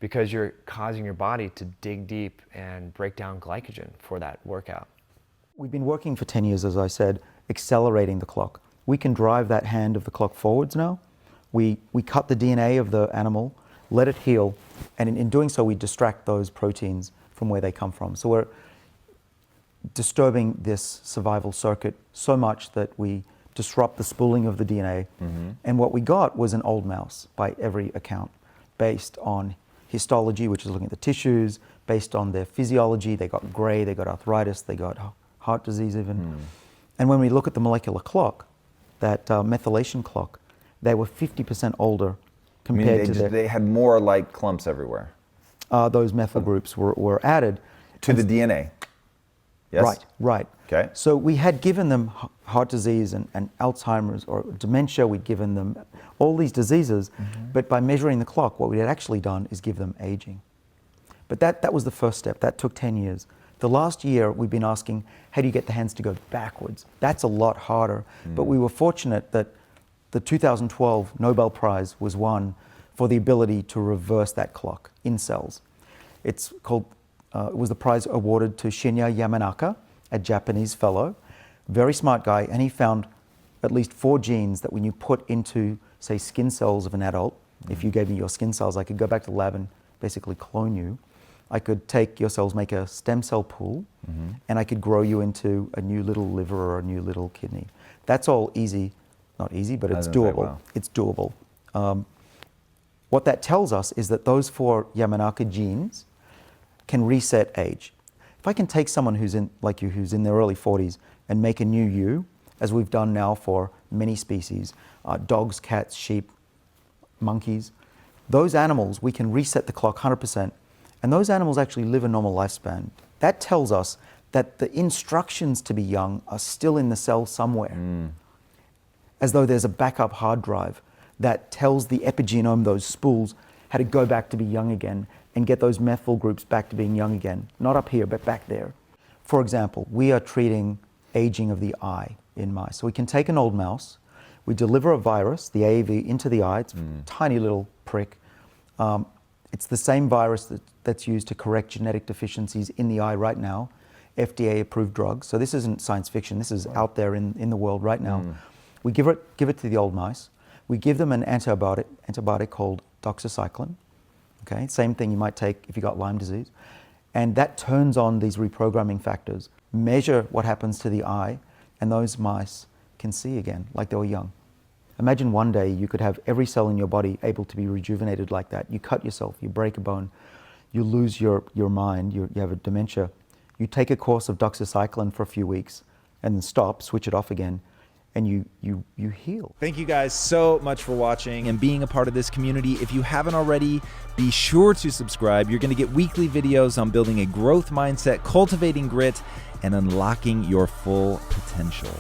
because you're causing your body to dig deep and break down glycogen for that workout. We've been working for 10 years, as I said, accelerating the clock. We can drive that hand of the clock forwards now. We cut the DNA of the animal, let it heal, and in doing so, we distract those proteins from where they come from. So we're disturbing this survival circuit so much that we disrupt the spooling of the DNA. And what we got was an old mouse, by every account, based on histology, which is looking at the tissues, based on their physiology. They got gray, they got arthritis, they got heart disease even. And when we look at the molecular clock, that methylation clock, they were 50% older compared to they had more like clumps everywhere. Those methyl groups were added. To the DNA? Yes? Right. Okay. So we had given them heart disease and Alzheimer's or dementia, we'd given them all these diseases, but by measuring the clock, what we had actually done is give them aging. But that was the first step. That took 10 years. The last year, we've been asking, how do you get the hands to go backwards? That's a lot harder. But we were fortunate that the 2012 Nobel Prize was won for the ability to reverse that clock in cells. It's called, it was the prize awarded to Shinya Yamanaka, a Japanese fellow, very smart guy, and he found at least 4 genes that when you put into, say, skin cells of an adult, if you gave me your skin cells, I could go back to the lab and basically clone you. I could take your cells, make a stem cell pool, and I could grow you into a new little liver or a new little kidney. That's all easy, not easy, but it's doable. Wow. It's doable. What that tells us is that those 4 Yamanaka genes can reset age. If I can take someone who's in, like you, who's in their early 40s and make a new you, as we've done now for many species, dogs, cats, sheep, monkeys, those animals, we can reset the clock 100%, and those animals actually live a normal lifespan. That tells us that the instructions to be young are still in the cell somewhere, as though there's a backup hard drive that tells the epigenome, those spools, how to go back to be young again and get those methyl groups back to being young again. Not up here, but back there. For example, we are treating aging of the eye in mice. So we can take an old mouse, we deliver a virus, the AAV, into the eye. It's a tiny little prick. It's the same virus that's used to correct genetic deficiencies in the eye right now, FDA-approved drugs. So this isn't science fiction. This is out there in the world right now. We give it to the old mice. We give them an antibiotic called doxycycline. Okay, same thing you might take if you got Lyme disease. And that turns on these reprogramming factors, measure what happens to the eye, and those mice can see again like they were young. Imagine one day you could have every cell in your body able to be rejuvenated like that. You cut yourself, you break a bone, you lose your mind, you have a dementia. You take a course of doxycycline for a few weeks and then stop, switch it off again, and you heal. Thank you guys so much for watching and being a part of this community. If you haven't already, be sure to subscribe. You're going to get weekly videos on building a growth mindset, cultivating grit, and unlocking your full potential.